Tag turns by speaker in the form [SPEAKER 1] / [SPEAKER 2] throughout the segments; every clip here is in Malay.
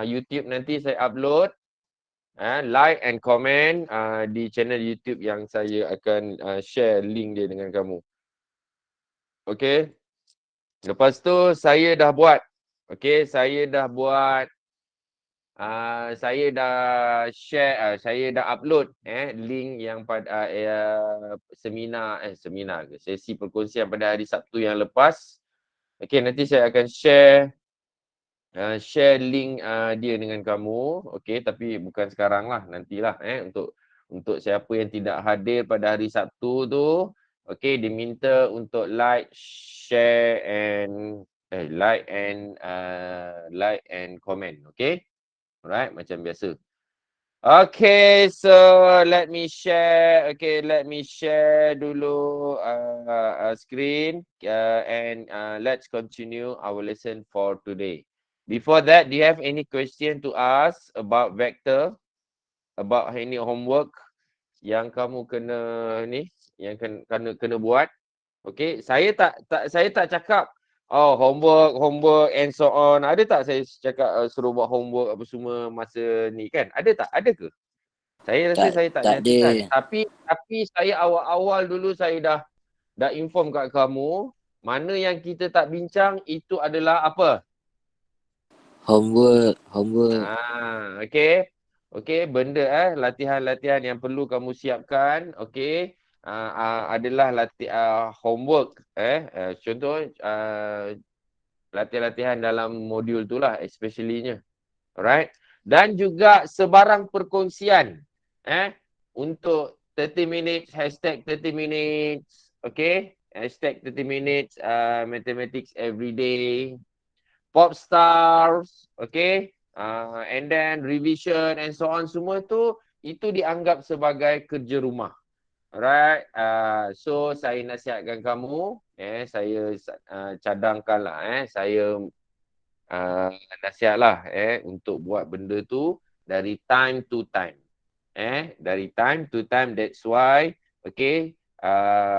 [SPEAKER 1] YouTube nanti saya upload. Like and comment di channel YouTube yang saya akan share link dia dengan kamu. Okay. Lepas tu saya dah buat. Okay, saya dah buat. Saya dah share, saya dah upload link yang pada seminar ke sesi perkongsian pada hari Sabtu yang lepas. Okay, nanti saya akan share link dia dengan kamu. Okay, tapi bukan sekarang lah, nantilah untuk siapa yang tidak hadir pada hari Sabtu tu, okay, diminta untuk like, share and like and comment. Okay, alright, macam biasa. Okay, so let me share. Okay, let me share dulu screen and let's continue our lesson for today. Before that, do you have any question to ask about vector, about any homework yang kamu yang kena buat? Okay, saya tak cakap homework and so on. Ada tak saya cakap suruh buat homework apa semua masa ni kan? Ada tak? Ada ke? Saya rasa saya tak
[SPEAKER 2] Tak
[SPEAKER 1] nyatakan.
[SPEAKER 2] ada.
[SPEAKER 1] Tapi saya awal-awal dulu saya dah inform kat kamu, mana yang kita tak bincang itu adalah apa?
[SPEAKER 2] Homework.
[SPEAKER 1] Okey. Okey, benda latihan-latihan yang perlu kamu siapkan, okey. Adalah homework contoh latihan-latihan dalam modul tu lah especially-nya. Alright. Dan juga sebarang perkongsian untuk 30 minutes, hashtag 30 minutes, okay? Hashtag 30 minutes mathematics everyday, pop stars, okay? And then revision and so on, semua tu itu dianggap sebagai kerja rumah. Alright, so saya nasihatkan kamu, saya cadangkanlah, saya nasihatlah untuk buat benda tu dari time to time. Dari time to time, that's why, okay,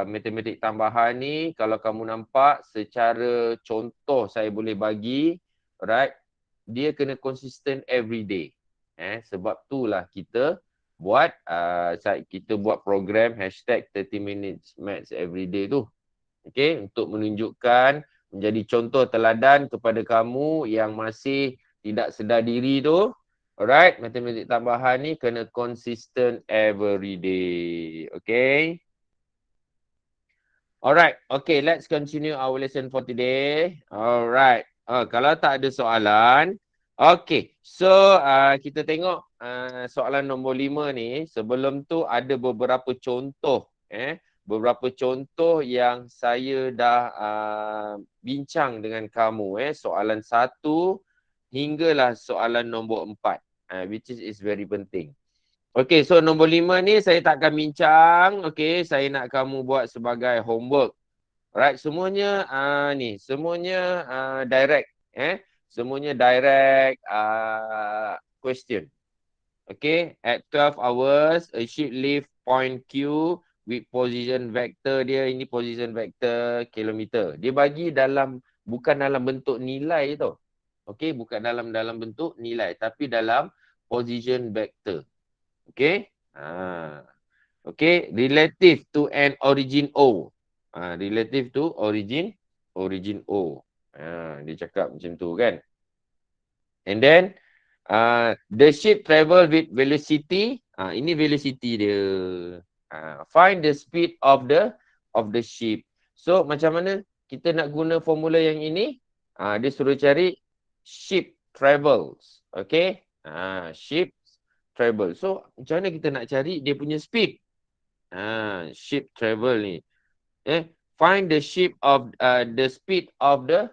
[SPEAKER 1] matematik tambahan ni kalau kamu nampak secara contoh saya boleh bagi, alright, dia kena konsisten every day. Sebab itulah kita buat program hashtag 30 minutes maths everyday tu. Okay, untuk menunjukkan menjadi contoh teladan kepada kamu yang masih tidak sedar diri tu. Alright, matematik tambahan ni kena consistent every day. Okay. Alright, okay, let's continue our lesson for today. Alright, kalau tak ada soalan, okay, so kita tengok soalan nombor 5 ni. Sebelum tu ada beberapa contoh, beberapa contoh yang saya dah bincang dengan kamu, soalan 1 hinggalah soalan nombor 4, which is very penting. Okay, so nombor 5 ni saya tak akan bincang. Okay, saya nak kamu buat sebagai homework. Alright, semuanya semuanya direct. Semuanya direct question. Okay, at 12 hours, a ship leave point Q with position vector dia. Ini position vector kilometer. Dia bagi bukan dalam bentuk nilai tau. Okay, bukan dalam bentuk nilai, tapi dalam position vector. Okay. Okay. Relative to an origin O. Relative to origin O. Dia cakap macam tu kan. And then the ship travel with velocity. Ini velocity dia. Find the speed of the ship. So macam mana kita nak guna formula yang ini? Dia suruh cari ship travels. Okay. Ship travel. So macam mana kita nak cari dia punya speed? Ship travel ni. Find the ship of the speed of the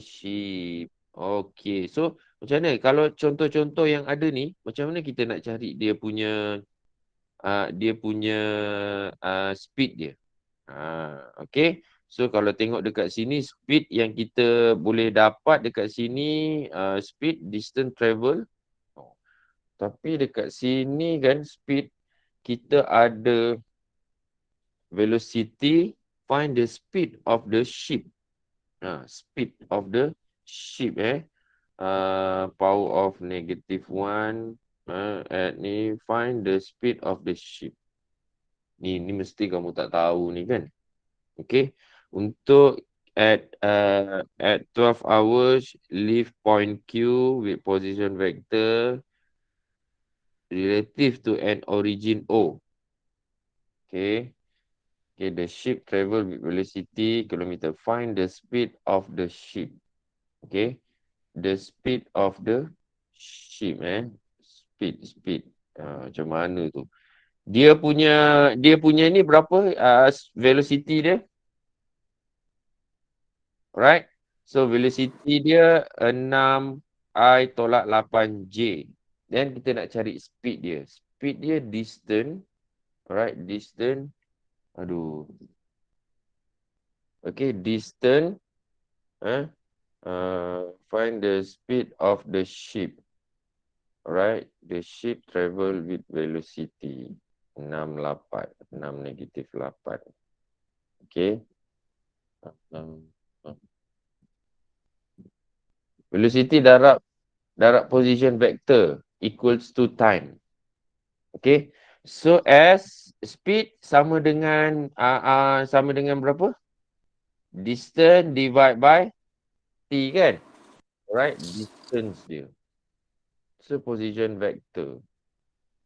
[SPEAKER 1] ship. Okay. So macam mana kalau contoh-contoh yang ada ni, macam mana kita nak cari dia punya speed dia? Okay. So kalau tengok dekat sini, speed yang kita boleh dapat dekat sini, speed distance travel. Tapi dekat sini kan speed kita ada velocity, find the speed of the ship. Speed of the ship power of -1 at ni find the speed of the ship. Ni mesti kamu tak tahu ni kan. Okay. Untuk at 12 hours leave point Q with position vector relative to an origin O. Okay. Okay, the ship travel with velocity kilometer. Find the speed of the ship. Okay. The speed of the ship speed. Macam mana tu? Dia punya ni berapa velocity dia? Right? So velocity dia 6I tolak 8J. Then kita nak cari speed dia. Speed dia distance. Alright, distance. Aduh. Okay, distance. Find the speed of the ship. Alright, the ship travel with velocity 6 negatif 8. Okay. Velocity darab position vector equals to time. Okay. So S speed sama dengan berapa? Distance divide by T kan? Alright, distance dia. So position vector.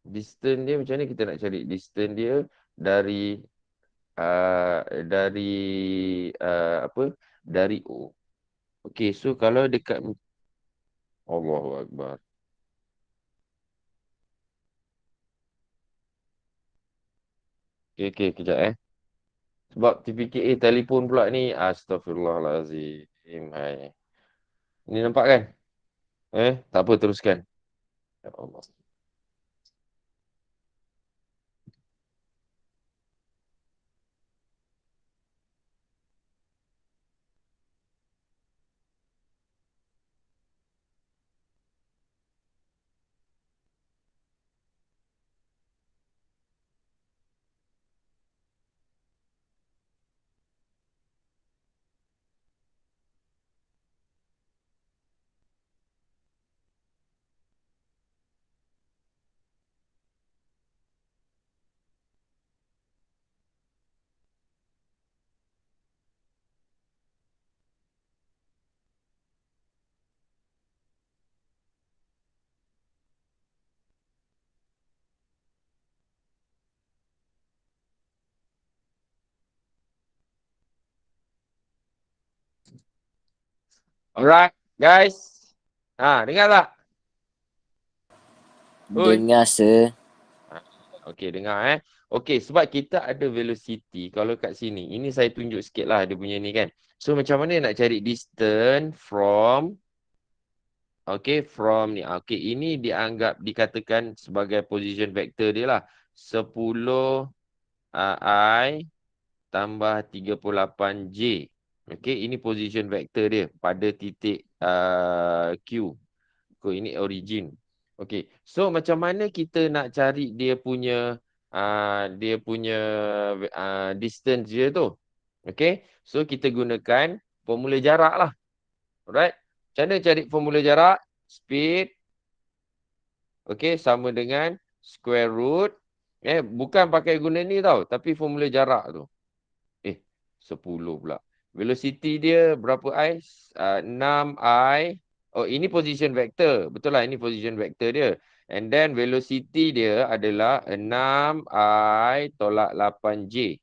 [SPEAKER 1] Distance dia macam ni kita nak cari distance dia dari dari O. Okay, so kalau dekat Allahu Akbar. Okay, kejap Sebab TPKA telefon pula ni. Astaghfirullahalazim. Hai. Ni nampak kan? Tak apa, teruskan. Ya Allah. Alright, guys. Dengar tak? Oi.
[SPEAKER 2] Dengar, sir.
[SPEAKER 1] Okay, dengar Okay, sebab kita ada velocity. Kalau kat sini, ini saya tunjuk sikit lah dia punya ni kan. So, macam mana nak cari distance from from ni. Okay, ini dikatakan sebagai position vector dia lah. 10 I tambah 38J. Okay, ini position vector dia pada titik Q. Ini origin. Okay, so macam mana kita nak cari dia punya distance dia tu? Okay, so kita gunakan formula jarak lah. Alright, macam mana cari formula jarak? Speed, okay, sama dengan square root. Bukan pakai guna ni tau, tapi formula jarak tu. 10 pula. Velocity dia berapa I? 6I. Oh, ini position vector. Betul lah, ini position vector dia. And then velocity dia adalah 6I tolak 8J.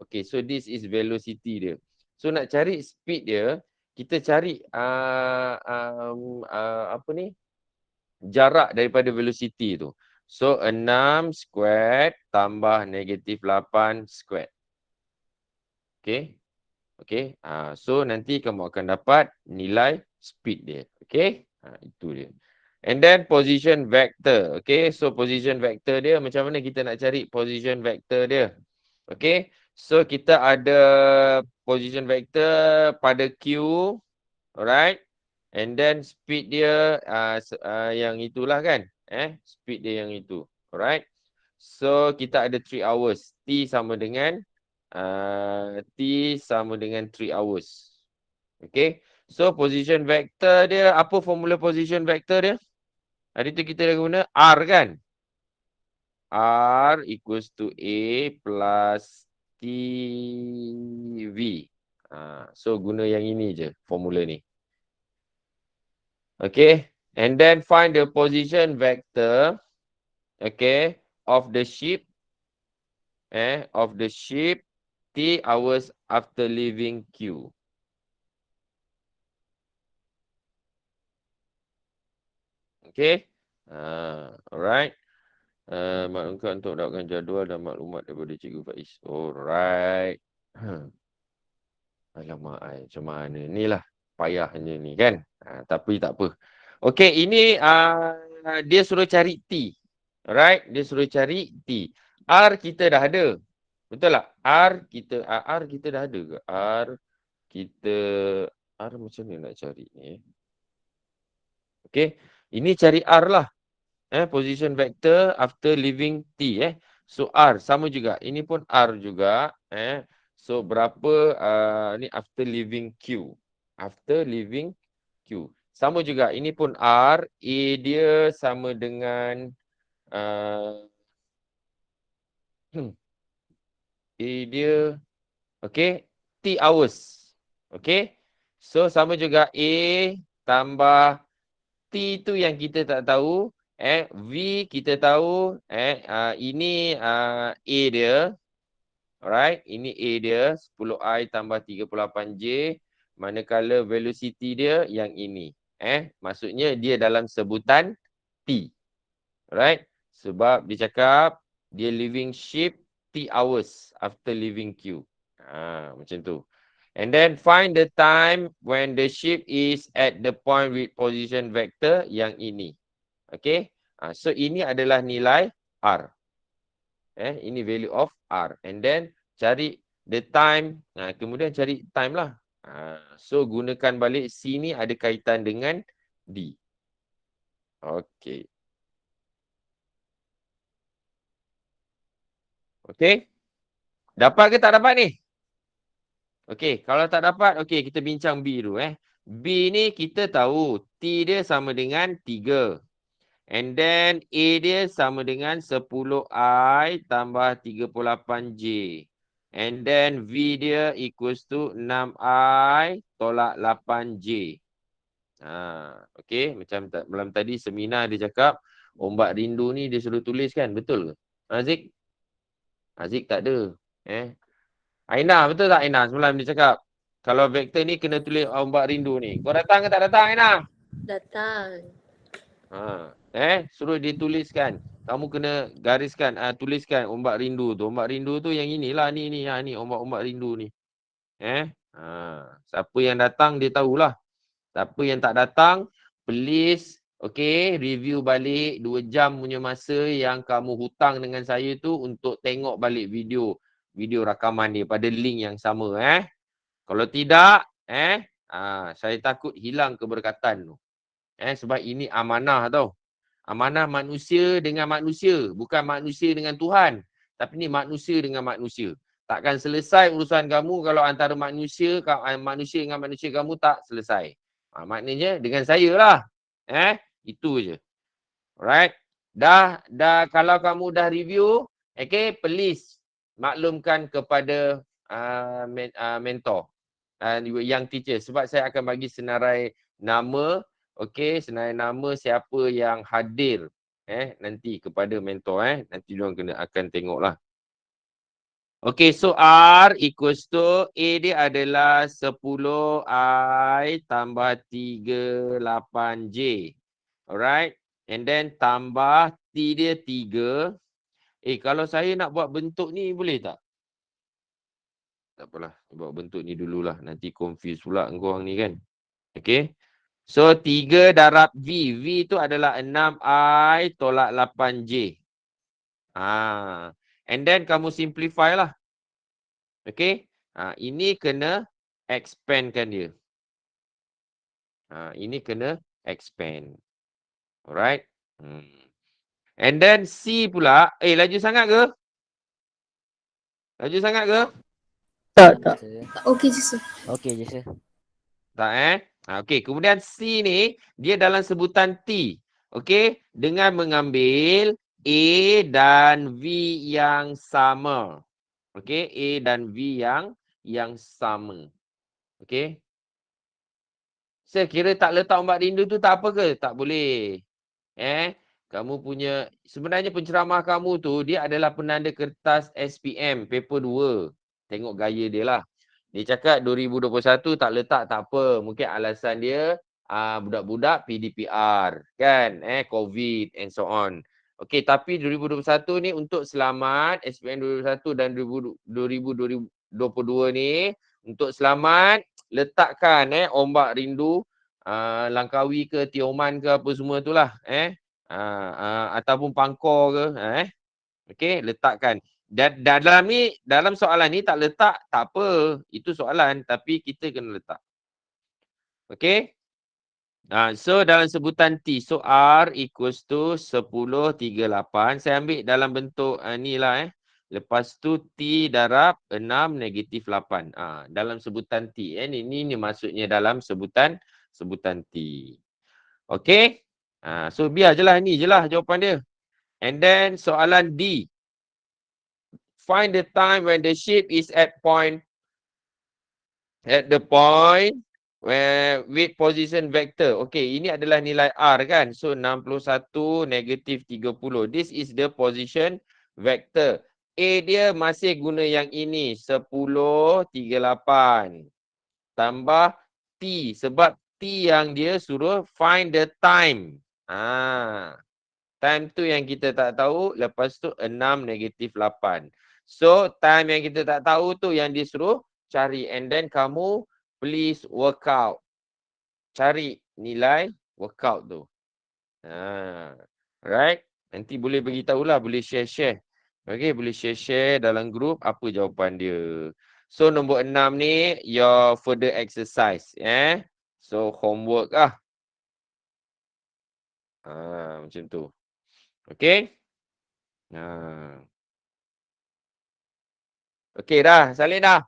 [SPEAKER 1] Okay, so this is velocity dia. So nak cari speed dia, kita cari jarak daripada velocity tu. So 6 squared tambah negatif 8 squared. Okay. Okay. So nanti kamu akan dapat nilai speed dia. Okay. Itu dia. And then position vector. Okay. So position vector dia macam mana kita nak cari position vector dia. Okay. So kita ada position vector pada Q. Alright. And then speed dia yang itulah kan. Speed dia yang itu. Alright. So kita ada 3 hours. T sama dengan 3 hours. Okay. So position vector dia, apa formula position vector dia? Hari tu kita dah guna R kan? R equals to A plus TV. So guna yang ini je formula ni. Okay. And then find the position vector, okay, of the ship, of the ship T hours after leaving Q. Okay. Alright. Maklumkan untuk dapatkan jadual dan maklumat daripada Cikgu Faiz. Alright. Alamak, macam mana ni lah. Payahnya ni kan. Tapi tak apa. Okay, ini dia suruh cari T. Alright, dia suruh cari T. R kita dah ada. Betul tak? R kita dah ada ke? R macam mana nak cari ni? Okay, ini cari R lah. Position vector after leaving T. So R sama juga. Ini pun R juga. So berapa ni after leaving Q. After leaving Q. Sama juga. Ini pun R. A dia sama dengan A dia okay, T hours. Okay. So sama juga A tambah T tu yang kita tak tahu. V kita tahu. Ini A dia. Alright. Ini A dia. 10I tambah 38J. Manakala velocity dia yang ini. Maksudnya dia dalam sebutan T. Alright. Sebab dia cakap dia leaving ship T hours after leaving Q. Macam tu. And then find the time when the ship is at the point with position vector yang ini. Okay. So ini adalah nilai R. Ini value of R. And then cari the time. Kemudian cari time lah. So gunakan balik C ni ada kaitan dengan D. Okay. Okay. Dapat ke tak dapat ni? Okay, kalau tak dapat, okay, kita bincang B dulu. B ni kita tahu T dia sama dengan 3. And then A dia sama dengan 10I tambah 38J. And then V dia equals to 6I tolak 8J. Okay, macam malam tadi seminar dia cakap ombak rindu ni dia suruh tulis kan, betul ke? Azik? Azik tak ada. Aina, betul tak Aina? Semalam dia cakap, kalau vektor ni kena tulis ombak rindu ni. Kau datang ke tak datang Aina?
[SPEAKER 2] Datang.
[SPEAKER 1] Suruh dia tuliskan. Kamu kena gariskan, tuliskan ombak rindu tu. Ombak rindu tu yang inilah, ni ombak-ombak rindu ni. Siapa yang datang dia tahulah. Siapa yang tak datang, please, okay, review balik 2 jam punya masa yang kamu hutang dengan saya tu untuk tengok balik video rakaman dia pada link yang sama. Kalau tidak, saya takut hilang keberkatan tu. Sebab ini amanah tau. Amanah manusia dengan manusia. Bukan manusia dengan Tuhan. Tapi ni manusia dengan manusia. Takkan selesai urusan kamu kalau antara manusia dengan manusia kamu tak selesai. Maknanya dengan saya lah. Itu je. Alright. Dah kalau kamu dah review, okay, please maklumkan kepada mentor. Yang teacher. Sebab saya akan bagi senarai nama. Okay, senarai nama siapa yang hadir nanti kepada mentor. Nanti diorang akan tengok lah. Okay, so R equals to A dia adalah 10I tambah 38J. Alright. And then tambah T dia 3. Kalau saya nak buat bentuk ni boleh tak? Tak apalah. Buat bentuk ni dululah. Nanti confuse pula korang ni kan. Okay. So 3 darab V. V tu adalah 6I tolak 8J. And then kamu simplify lah. Okay. Ini kena expandkan dia. Ini kena expand. Alright. And then C pula. Laju sangat ke? Laju sangat ke?
[SPEAKER 2] Tak. Okey je sir.
[SPEAKER 3] Okey je sir.
[SPEAKER 1] Tak Okey, kemudian C ni dia dalam sebutan T. Okey, dengan mengambil A dan V yang sama. Okey, A dan V yang sama. Okey. Saya kira tak letak ombak rindu tu tak apa ke? Tak boleh. Kamu punya sebenarnya penceramah kamu tu dia adalah penanda kertas SPM paper 2. Tengok gaya dia lah. Dia cakap 2021 tak letak tak apa. Mungkin alasan dia budak-budak PDPR kan, COVID and so on. Okey, tapi 2021 ni untuk selamat SPM 2021 dan 2022 ni untuk selamat letakkan ombak rindu Langkawi ke Tioman ke apa semua tu lah ataupun Pangkor ke okey letakkan. Dan dalam soalan ni tak letak tak apa, itu soalan tapi kita kena letak. Okey. So dalam sebutan T, so R equals to 1038. Saya ambil dalam bentuk ni lah Lepas tu T darab 6 negatif 8. Dalam sebutan T. Ni maksudnya dalam sebutan T. Okey. So biar je lah ni je lah jawapan dia. And then soalan D. Find the time when the ship is at the point where with position vector. Okey, ini adalah nilai R kan. So 61 negatif 30. This is the position vector. A dia masih guna yang ini 10 38 tambah T sebab T yang dia suruh find the time. Time tu yang kita tak tahu, lepas tu 6 negatif 8. So, time yang kita tak tahu tu yang disuruh cari. And then kamu please work out. Cari nilai workout tu. Right? Nanti boleh bagi tahulah, boleh share-share. Okay, boleh share-share dalam grup apa jawapan dia. So, nombor 6 ni, your further exercise. So, homework lah. Macam tu. Okay? Okey dah, salin dah.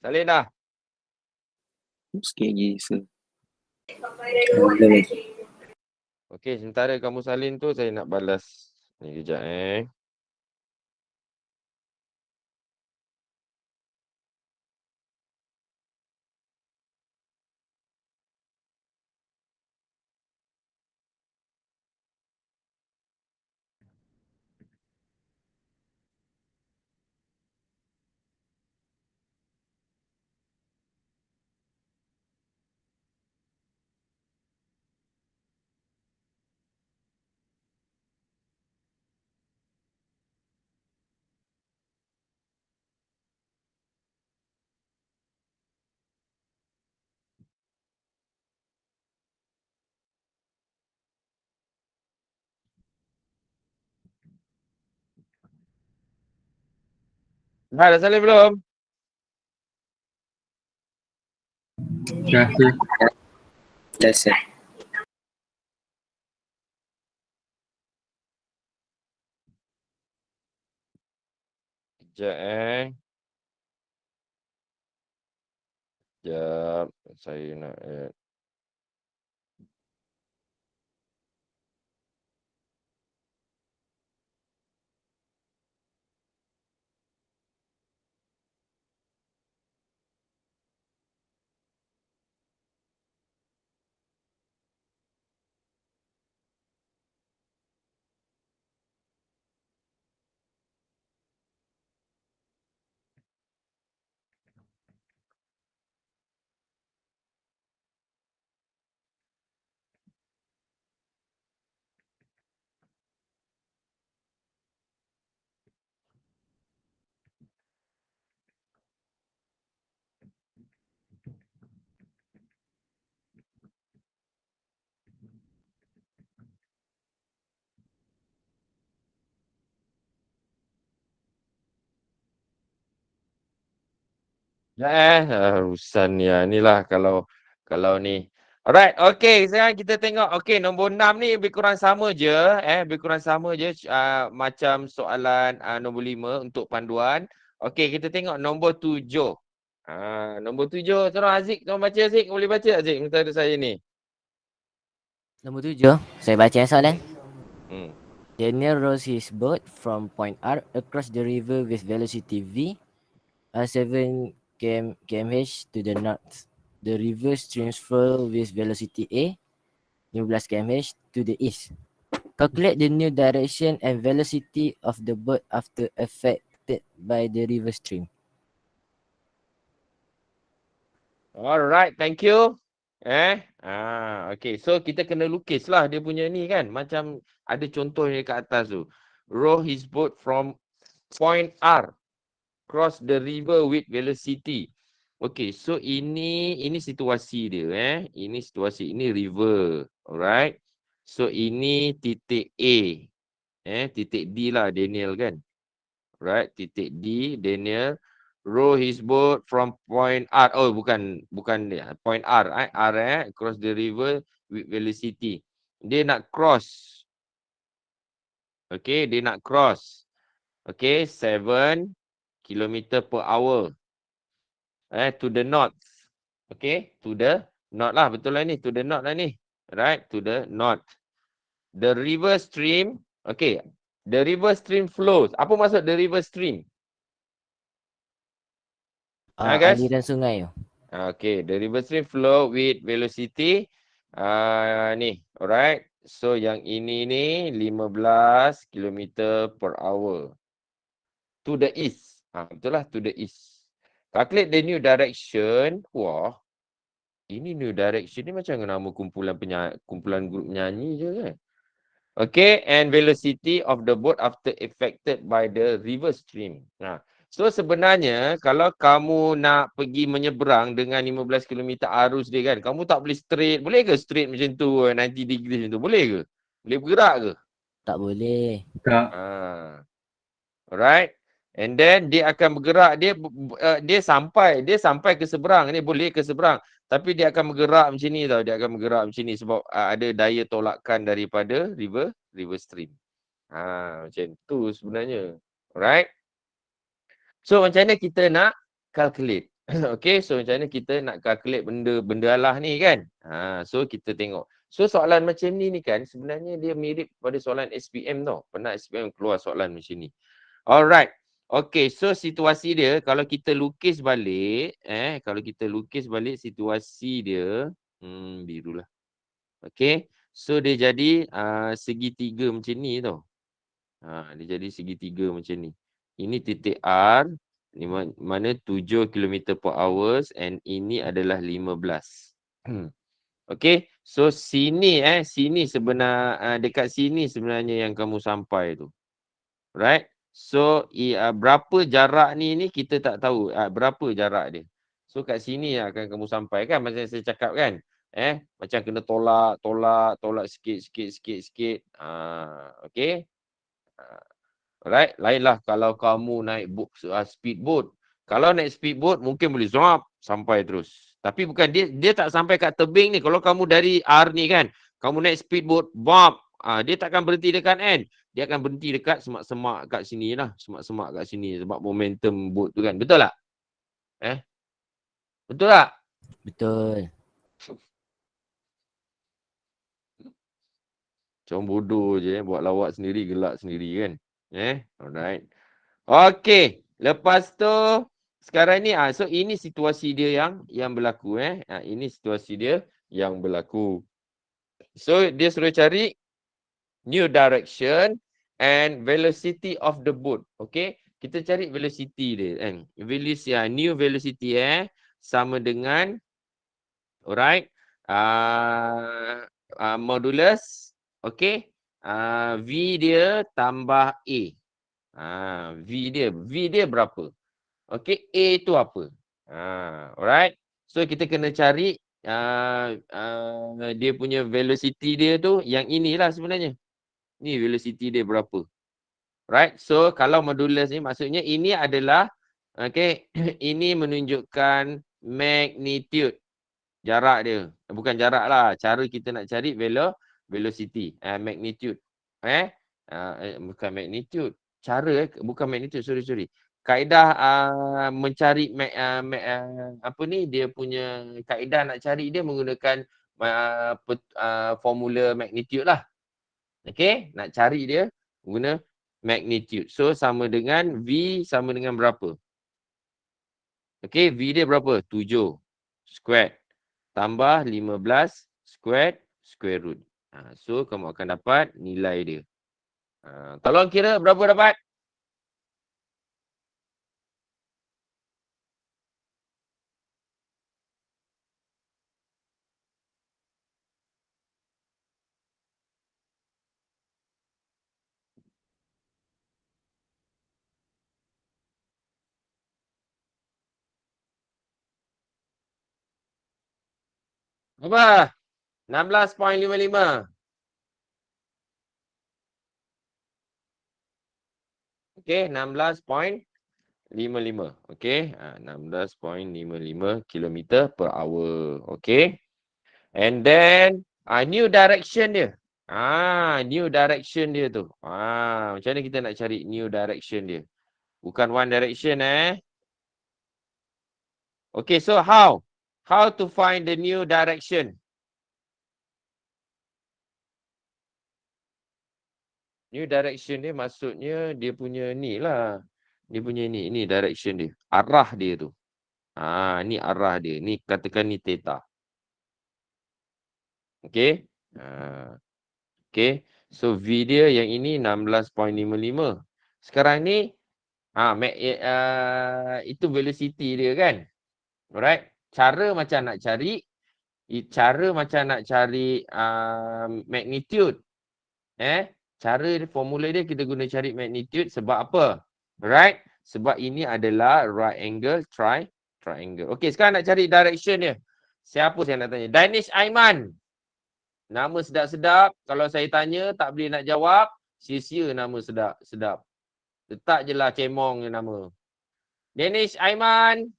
[SPEAKER 1] Salin dah.
[SPEAKER 2] Sikit lagi, sir.
[SPEAKER 1] Okey, sementara kamu salin tu saya nak balas ni kejap Dah salin belum?
[SPEAKER 2] Dah, sir. Dah, sir.
[SPEAKER 1] Kejap Kejap. Saya nak urusan ya inilah kalau ni. Alright, okay. Sekarang kita tengok. Okay, nombor 6 ni lebih kurang sama je. Lebih kurang sama je macam soalan nombor 5 untuk panduan. Okay, kita tengok nombor 7. Nombor 7. Tolong Aziz, tolong baca Aziz. Boleh baca Aziz metode saya ni?
[SPEAKER 3] Nombor 7, saya baca soalan.
[SPEAKER 1] Hmm.
[SPEAKER 3] Daniel rows his boat from point R across the river with velocity V, 7 km/h to the north. The river streams flow with velocity A, 15 km/h to the east. Calculate the new direction and velocity of the boat after affected by the river stream.
[SPEAKER 1] Alright, thank you. Okay. So kita kena lukis lah dia punya ni kan. Macam ada contoh yang kat atas tu. Row his boat from point R. Cross the river with velocity. Okay, so ini situasi dia. Ini situasi, ini river. Alright. So ini titik A. Titik D lah Daniel kan. Right, titik D, Daniel row his boat from point R. Oh, bukan point R. R cross the river with velocity. Dia nak cross. Okay, dia nak cross. Okay, 7 km per hour. To the north. Okay, to the north lah. Betul lah ni, to the north lah ni. Right, to the north. The river stream. Okay, the river stream flows. Apa maksud the river stream? Guys?
[SPEAKER 3] Aliran sungai tu.
[SPEAKER 1] Okay, the river stream flow with velocity. Ni, alright. So yang ini ni 15 km per hour. To the east. Betul lah, to the east. Calculate the new direction. Wah, ini new direction ni macam nama kumpulan grup penyanyi je kan. Okay, and velocity of the boat after affected by the river stream. So sebenarnya kalau kamu nak pergi menyeberang dengan 15 km arus dia kan, kamu tak boleh straight. Boleh ke straight macam tu 90 degree macam tu? Boleh ke? Boleh bergerak ke?
[SPEAKER 3] Tak boleh.
[SPEAKER 2] Tak.
[SPEAKER 1] Alright. And then dia akan bergerak, dia sampai ke seberang. Ni boleh ke seberang. Tapi dia akan bergerak macam ni tau. Dia akan bergerak macam ni sebab ada daya tolakan daripada river stream. Macam tu sebenarnya. Alright. So macam mana kita nak calculate? Okay, so macam mana kita nak calculate benda Allah ni kan? So kita tengok. So soalan macam ni kan sebenarnya dia mirip pada soalan SPM tau. Pernah SPM keluar soalan macam ni. Alright. Okay, so situasi dia kalau kita lukis balik, situasi dia birulah. Okay, so dia jadi segitiga macam ni tau. Dia jadi segitiga macam ni. Ini titik R, ni mana 7 km per hours and ini adalah 15. Okay, so sini dekat sini sebenarnya yang kamu sampai tu. Right? So berapa jarak ni kita tak tahu berapa jarak dia. So kat sini akan kamu sampai kan macam saya cakap kan. Macam kena tolak sikit. Okay. Alright, lainlah kalau kamu naik speedboat. Kalau naik speedboat mungkin boleh sampai terus. Tapi bukan dia tak sampai kat tebing ni. Kalau kamu dari R ni kan, kamu naik speedboat, dia takkan berhenti dekat end. Dia akan berhenti dekat semak-semak kat sini lah. Semak-semak kat sini sebab momentum boat tu kan. Betul tak? Betul tak?
[SPEAKER 3] Betul.
[SPEAKER 1] Macam bodoh je buat lawak sendiri, gelak sendiri kan. Alright. Okay. Lepas tu sekarang ni so ini situasi dia yang berlaku ini situasi dia yang berlaku. So dia suruh cari new direction and velocity of the boat. Okay, kita cari velocity dia kan. New velocity sama dengan alright. Modulus V dia tambah A. V dia berapa? Okay, A tu apa? Alright. So kita kena cari dia punya velocity dia tu yang inilah sebenarnya. Ni velocity dia berapa? Right. So kalau modulus ni maksudnya ini adalah ini menunjukkan magnitude jarak dia. Bukan jarak lah, cara kita nak cari velocity, magnitude. Bukan magnitude. Cara bukan magnitude, sorry. kaedah mencari apa ni, dia punya kaedah nak cari dia menggunakan formula magnitude lah. Okey, nak cari dia guna magnitude. So sama dengan V sama dengan berapa? Okey, V dia berapa? 7 squared tambah 15 squared square root. So kamu akan dapat nilai dia. Tolong kira berapa dapat? Apa? 16.55. Okey, 16.55. Okey, 16.55 kilometer per hour. Okey. And then new direction dia. New direction dia tu. Macam mana kita nak cari new direction dia? Bukan one direction Okay, so how? How to find the new direction? New direction dia maksudnya dia punya ni lah. Dia punya ni direction dia. Arah dia tu. Ni arah dia. Ni katakan ni theta. Okay. Okay. So V dia yang ini 16.55. Sekarang ni itu velocity dia kan. Alright. Cara macam nak cari magnitude. Cara formula dia kita guna cari magnitude sebab apa? Alright. Sebab ini adalah right angle triangle. Okey, sekarang nak cari direction dia. Siapa saya nak tanya? Danish Aiman. Nama sedap-sedap. Kalau saya tanya tak boleh nak jawab, sia-sia nama sedap. Letak je lah cemong je nama. Danish Aiman.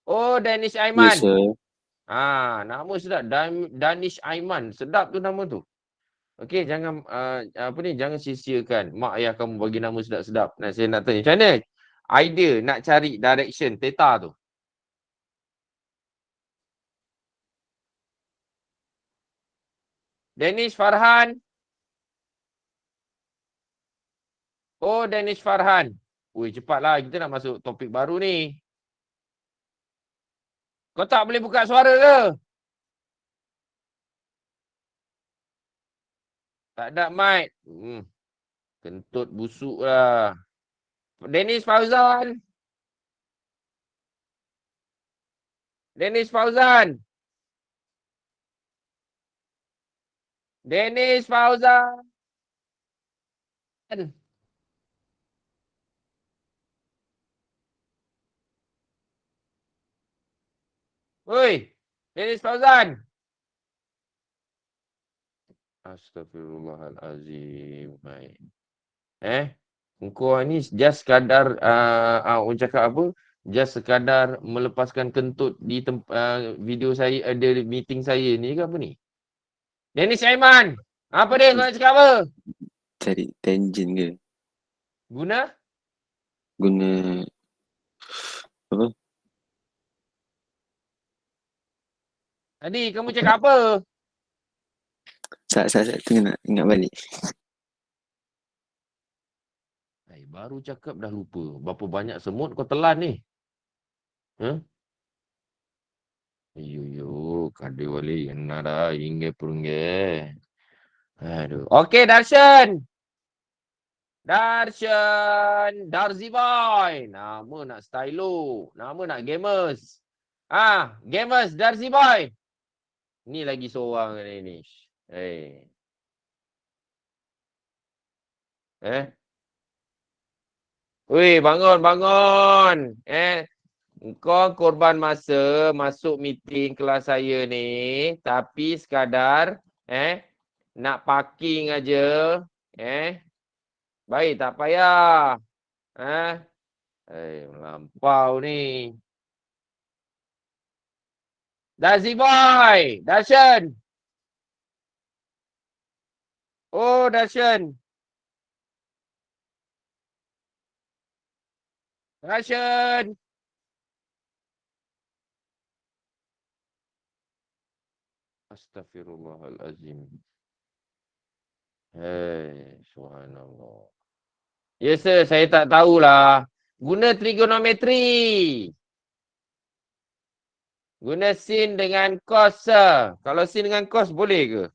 [SPEAKER 1] Oh, Danish Aiman.
[SPEAKER 2] Yes, sir.
[SPEAKER 1] Nama sedap. Danish Aiman. Sedap tu nama tu. Okey, jangan jangan sia-siakan mak ayah kamu bagi nama sedap-sedap. Saya nak tanya, macam mana idea nak cari direction theta tu? Danish Farhan. Oh, Danish Farhan. Cepatlah, kita nak masuk topik baru ni. Kau tak boleh buka suara ke? Tak ada mic. Kentut busuk lah. Danish Fauzan. Danish Fauzan. Danish Fauzan. Oi, Danish Fauzan. Astaghfirullahalazim. Baik. Engkau ni just sekadar orang cakap apa? Just sekadar melepaskan kentut di video saya, ada meeting saya ni ke apa ni? Danish Aiman. Apa dia kau nak cakap apa?
[SPEAKER 2] Cari tangent ke?
[SPEAKER 1] Guna
[SPEAKER 2] apa?
[SPEAKER 1] Tadi kamu cakap apa?
[SPEAKER 2] Saya tengah nak ingat balik.
[SPEAKER 1] Baru cakap dah lupa. Berapa banyak semut kau telan ni? Kade wali nada inge purunge. Aduh. Okey, Darshan. Darzi boy. Nama nak stylo. Nama nak gamers. Gamers Darzi boy. Ni lagi seorang ni. Bangun. Kau korban masa masuk meeting kelas saya ni, tapi sekadar nak parking aja. Baik, tak payah. Melampau ni. Darzi boy, Darshan. Oh, Darshan. Russian. Astaghfirullahalazim. Subhanallah. Ya, sir, saya tak tahulah. Guna trigonometri. Guna sin dengan cos, sir. Kalau sin dengan cos boleh ke?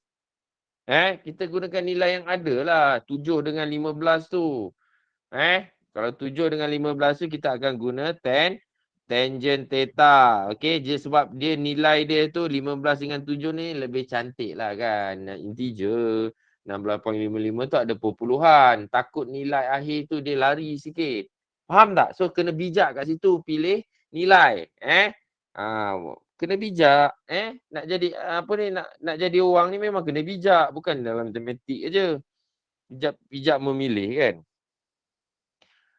[SPEAKER 1] Kita gunakan nilai yang ada lah. 7 dengan 15 tu. Kalau 7 dengan 15 tu kita akan guna tangent theta. Okey, sebab dia nilai dia tu 15 dengan 7 ni lebih cantik lah kan. Integer. 6855 tu ada perpuluhan. Takut nilai akhir tu dia lari sikit. Faham tak? So kena bijak kat situ pilih nilai. Kena bijak. Nak jadi apa ni, nak jadi orang ni memang kena bijak, bukan dalam matematik aja. Bijak memilih kan.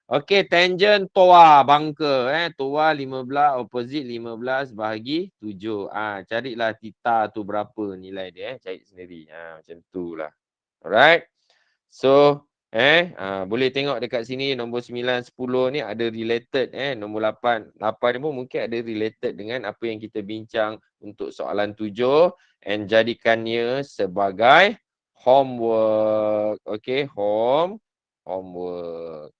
[SPEAKER 1] Okey, tangent toa bangka. Toa 15, opposite 15 bahagi 7. Carilah theta tu berapa nilai dia. Cari sendiri. Macam tu lah. Alright. So, boleh tengok dekat sini nombor 9, 10 ni ada related. Nombor 8. 8 ni pun mungkin ada related dengan apa yang kita bincang untuk soalan 7. And jadikannya sebagai homework. Okey, homework.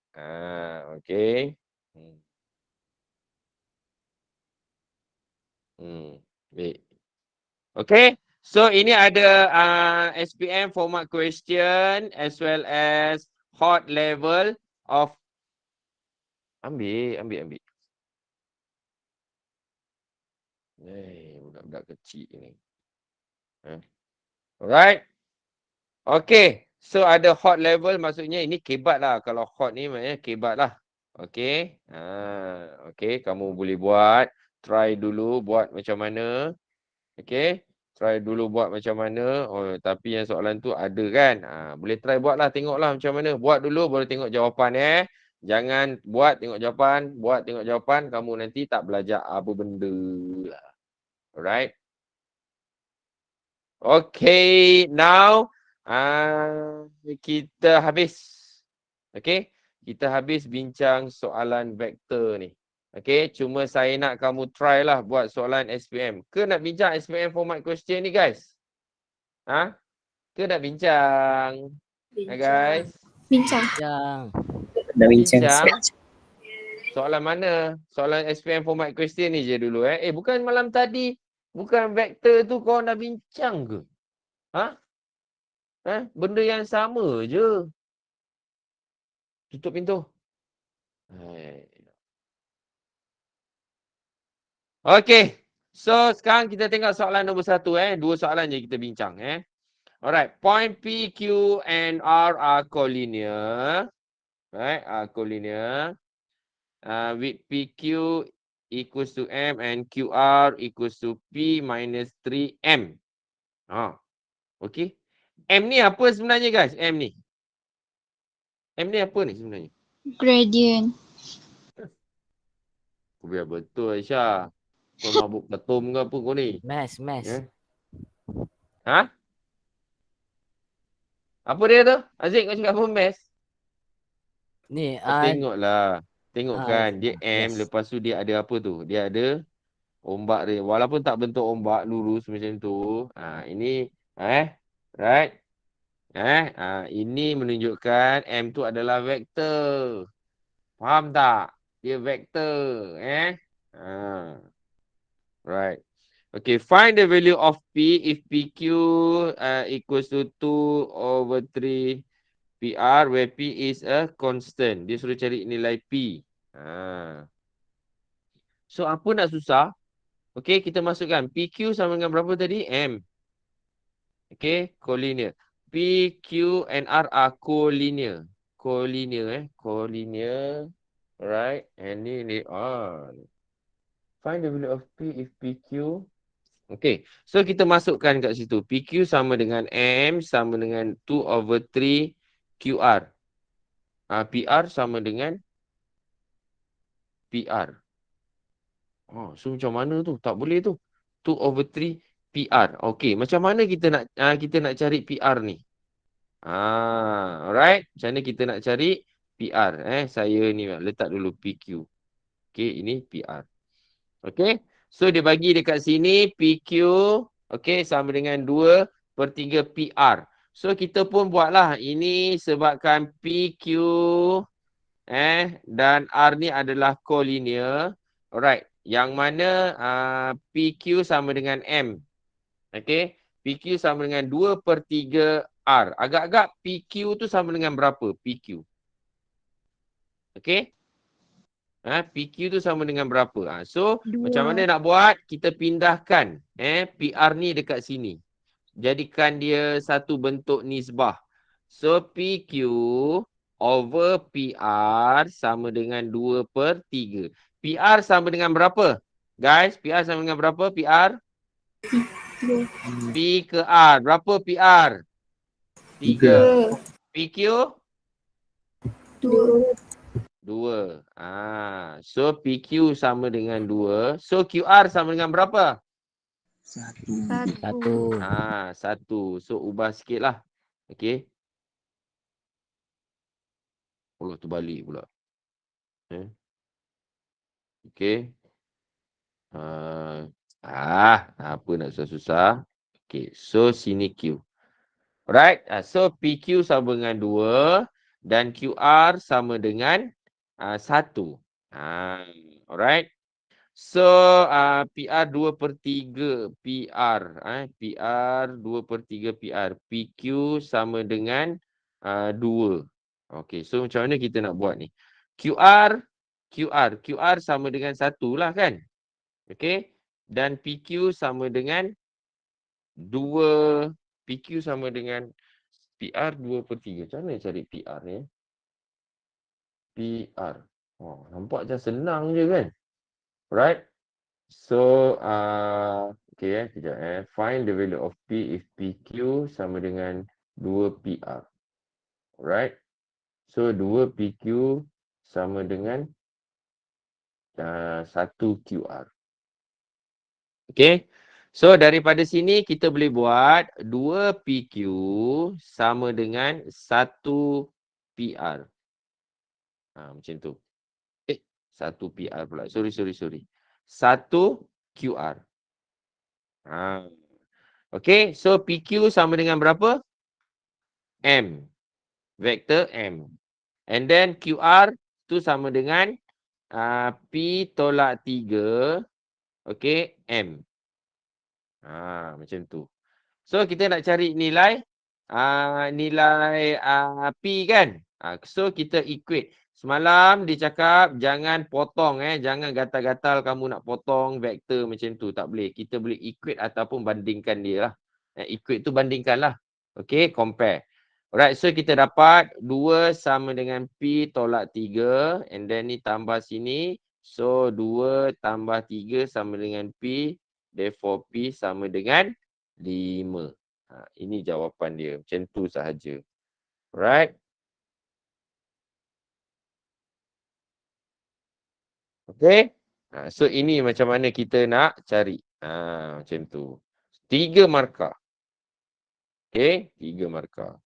[SPEAKER 1] Okey. Baik. Okey. So ini ada SPM format question as well as hot level of ambil. Budak-budak kecil ni. Alright. Okey. So ada hot level, maksudnya ini kebat lah. Kalau hot ni maknanya kebat lah. Okey. Okey, kamu boleh buat. Try dulu buat macam mana. Okey. Try dulu buat macam mana. Tapi yang soalan tu ada kan. Boleh try buat lah. Tengoklah macam mana. Buat dulu baru tengok jawapan. Jangan buat tengok jawapan. Buat tengok jawapan. Kamu nanti tak belajar apa benda lah. Alright. Okay. Now. Kita habis. Okay. Kita habis bincang soalan vektor ni. Okay, cuma saya nak kamu try lah buat soalan SPM. Ke nak bincang SPM format question ni guys? Ke nak bincang? Guys?
[SPEAKER 4] Bincang.
[SPEAKER 2] Dah bincang.
[SPEAKER 1] Soalan mana? Soalan SPM format question ni je dulu. Bukan malam tadi. Bukan vektor tu kau nak bincang ke? Benda yang sama je. Tutup pintu. Okay. So, sekarang kita tengok soalan nombor 1. Dua soalan je kita bincang. Alright. Point P, Q and R are collinear. Right? Are collinear. With PQ equals to M and QR equals to P minus 3M. Okay. M ni apa sebenarnya guys? M ni apa ni sebenarnya?
[SPEAKER 4] Gradient.
[SPEAKER 1] Biar betul Aisyah. Kau mabuk ketum ke apa kau ni?
[SPEAKER 3] Math.
[SPEAKER 1] Apa dia tu? Aziz, kau cakap apa math?
[SPEAKER 3] Ni,
[SPEAKER 1] Tengoklah. Tengok kan. Dia M.
[SPEAKER 3] yes.
[SPEAKER 1] Lepas tu dia ada apa tu? Dia ada ombak dia. Walaupun tak bentuk ombak lurus macam tu. Ini. Right. Ini menunjukkan M tu adalah vektor. Faham tak? Dia vektor. Right. Okay, find the value of P if PQ equals to 2/3 PR where P is a constant. Dia suruh cari nilai P. So, apa nak susah? Okay, kita masukkan. PQ sama dengan berapa tadi? M. Okay, collinear. P, Q and R are collinear. Collinear. Alright. And ni. Find the value of P if PQ. Okay. So, kita masukkan kat situ. PQ sama dengan M sama dengan 2/3 QR. PR sama dengan PR. So macam mana tu? Tak boleh tu. 2/3 PR. Okay. Macam mana kita nak cari PR ni? Alright. Macam mana kita nak cari PR? Saya ni letak dulu PQ. Okey, ini PR. Okey. So dia bagi dekat sini PQ okey sama dengan 2/3 PR. So kita pun buatlah ini sebabkan PQ dan R ni adalah collinear. Alright. Yang mana PQ sama dengan M. Okey. PQ sama dengan 2/3 R. Agak-agak PQ tu sama dengan berapa? PQ. Okey. PQ tu sama dengan berapa? So, macam mana nak buat? Kita pindahkan PR ni dekat sini. Jadikan dia satu bentuk nisbah. So, PQ over PR sama dengan 2/3. PR sama dengan berapa? Guys, PR sama dengan berapa? PR? P ke R. Berapa PR? 3. PQ? 2. So PQ sama dengan 2. So QR sama dengan berapa?
[SPEAKER 2] 1.
[SPEAKER 1] 1. So ubah sikit lah. Okey. Oh, terbalik pula. Okey. Apa nak susah-susah. Okey. So sini Q. Alright. So PQ sama dengan 2 dan QR sama dengan 1. Alright. So PR 2/3 PR. PR 2/3 PR. PQ sama dengan 2. Okey, so macam mana kita nak buat ni? QR sama dengan 1 lah kan? Okey. Dan PQ sama dengan 2. PQ sama dengan PR 2/3. Macam mana cari PR ni? PR. Oh, nampak macam senang je kan? Right? So, okay kejap Find the value of P if PQ sama dengan 2PR. Alright. So, 2PQ sama dengan 1QR. Okay. So, daripada sini kita boleh buat 2PQ sama dengan 1PR. Macam tu. 1PR pula. Sorry. 1QR. Okay, so PQ sama dengan berapa? M. Vektor M. And then QR tu sama dengan P tolak 3. Okay, M. Macam tu. So, kita nak cari nilai P kan? So, kita equate. Semalam dia cakap jangan potong jangan gatal-gatal kamu nak potong vektor macam tu. Tak boleh. Kita boleh equate ataupun bandingkan dia lah. Equate tu bandingkan lah. Okay, compare. Alright, so kita dapat 2 sama dengan P tolak 3. And then ni tambah sini. So, 2 tambah 3 sama dengan P. Therefore, P sama dengan 5. Ini jawapan dia. Macam tu sahaja. Alright. Okay. So ini macam mana kita nak cari. Macam tu. 3 markah. Okay. 3 markah.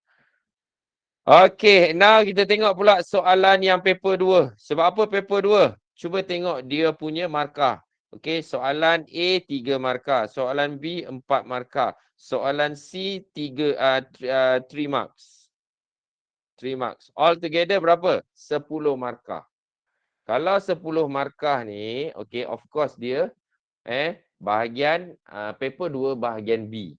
[SPEAKER 1] Okay. Now kita tengok pula soalan yang paper 2. Sebab apa paper 2? Cuba tengok dia punya markah. Okay. Soalan A 3 markah. Soalan B 4 markah. Soalan C 3 marks. 3 marks. All together berapa? 10 markah. Kalau 10 markah ni, okay, of course dia bahagian paper 2 bahagian B.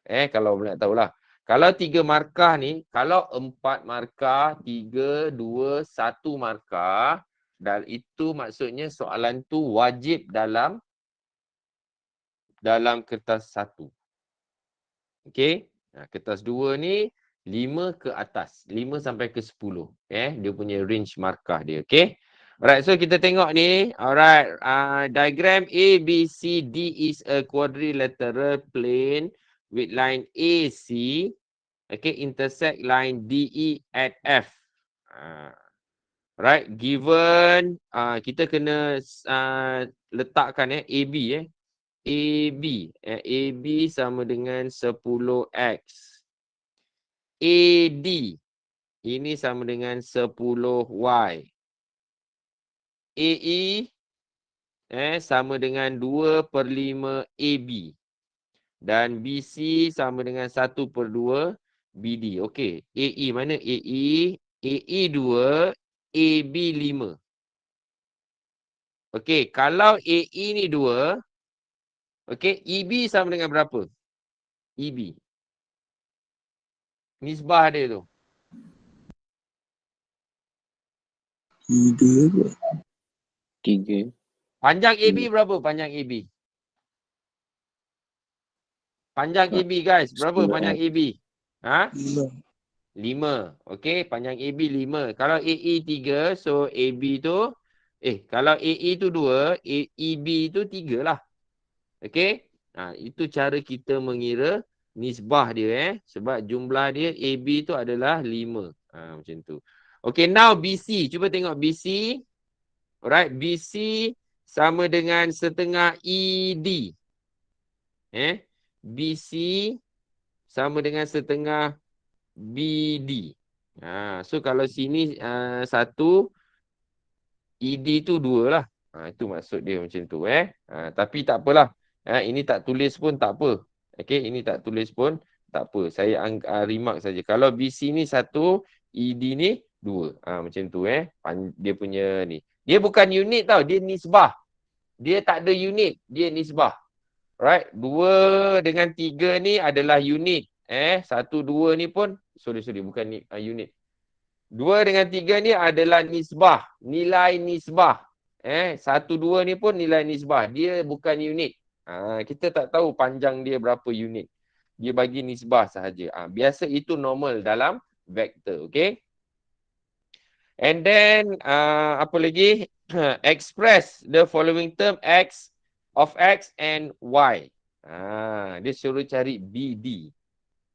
[SPEAKER 1] Kalau nak tahulah. Kalau 3 markah ni, kalau 4 markah, 3, 2, 1 markah, dan itu maksudnya soalan tu wajib dalam kertas 1. Okay. Kertas 2 ni 5 ke atas. 5 sampai ke 10. Dia punya range markah dia. Okay. Alright, so kita tengok ni. Alright, diagram A, B, C, D is a quadrilateral plane with line AC. Okay, intersect line DE at F. Right, given kita kena letakkan AB AB sama dengan 10X. AD ini sama dengan 10Y. AE sama dengan 2/5 AB. Dan BC sama dengan 1/2 BD. Okey. AE mana AE? AE 2, AB 5. Okey. Kalau AE ni 2, okey, EB sama dengan berapa? EB. Nisbah dia tu.
[SPEAKER 2] Tiga ke?
[SPEAKER 3] 3.
[SPEAKER 1] Panjang AB berapa panjang AB? Panjang AB guys. Berapa
[SPEAKER 3] 10
[SPEAKER 1] panjang AB? Ha?
[SPEAKER 2] Lima.
[SPEAKER 1] 5. Okey, panjang AB 5. Kalau AE 3, so AB tu kalau AE tu 2, EB tu 3 lah. Okey? Itu cara kita mengira nisbah dia sebab jumlah dia AB tu adalah 5. Macam tu. Okey, now BC. Cuba tengok BC. Alright, BC sama dengan setengah ED. BC sama dengan setengah BD. So kalau sini 1, ED tu 2 lah. Itu maksud dia macam tu. Tapi tak apalah. Ini tak tulis pun tak apa. Okay, ini tak tulis pun tak apa. Saya remark saja. Kalau BC ni 1, ED ni 2. Macam tu. Dia punya ni. Dia bukan unit tau. Dia nisbah. Dia tak ada unit. Dia nisbah. Right. 2 dengan 3 ni adalah unit. 1, 2 ni pun. Sorry. Bukan unit. 2 dengan 3 ni adalah nisbah. Nilai nisbah. 1, 2 ni pun nilai nisbah. Dia bukan unit. Kita tak tahu panjang dia berapa unit. Dia bagi nisbah sahaja. Biasa itu normal dalam vektor. Okay. And then, apa lagi? Express the following term x of x and y. Dia suruh cari BD.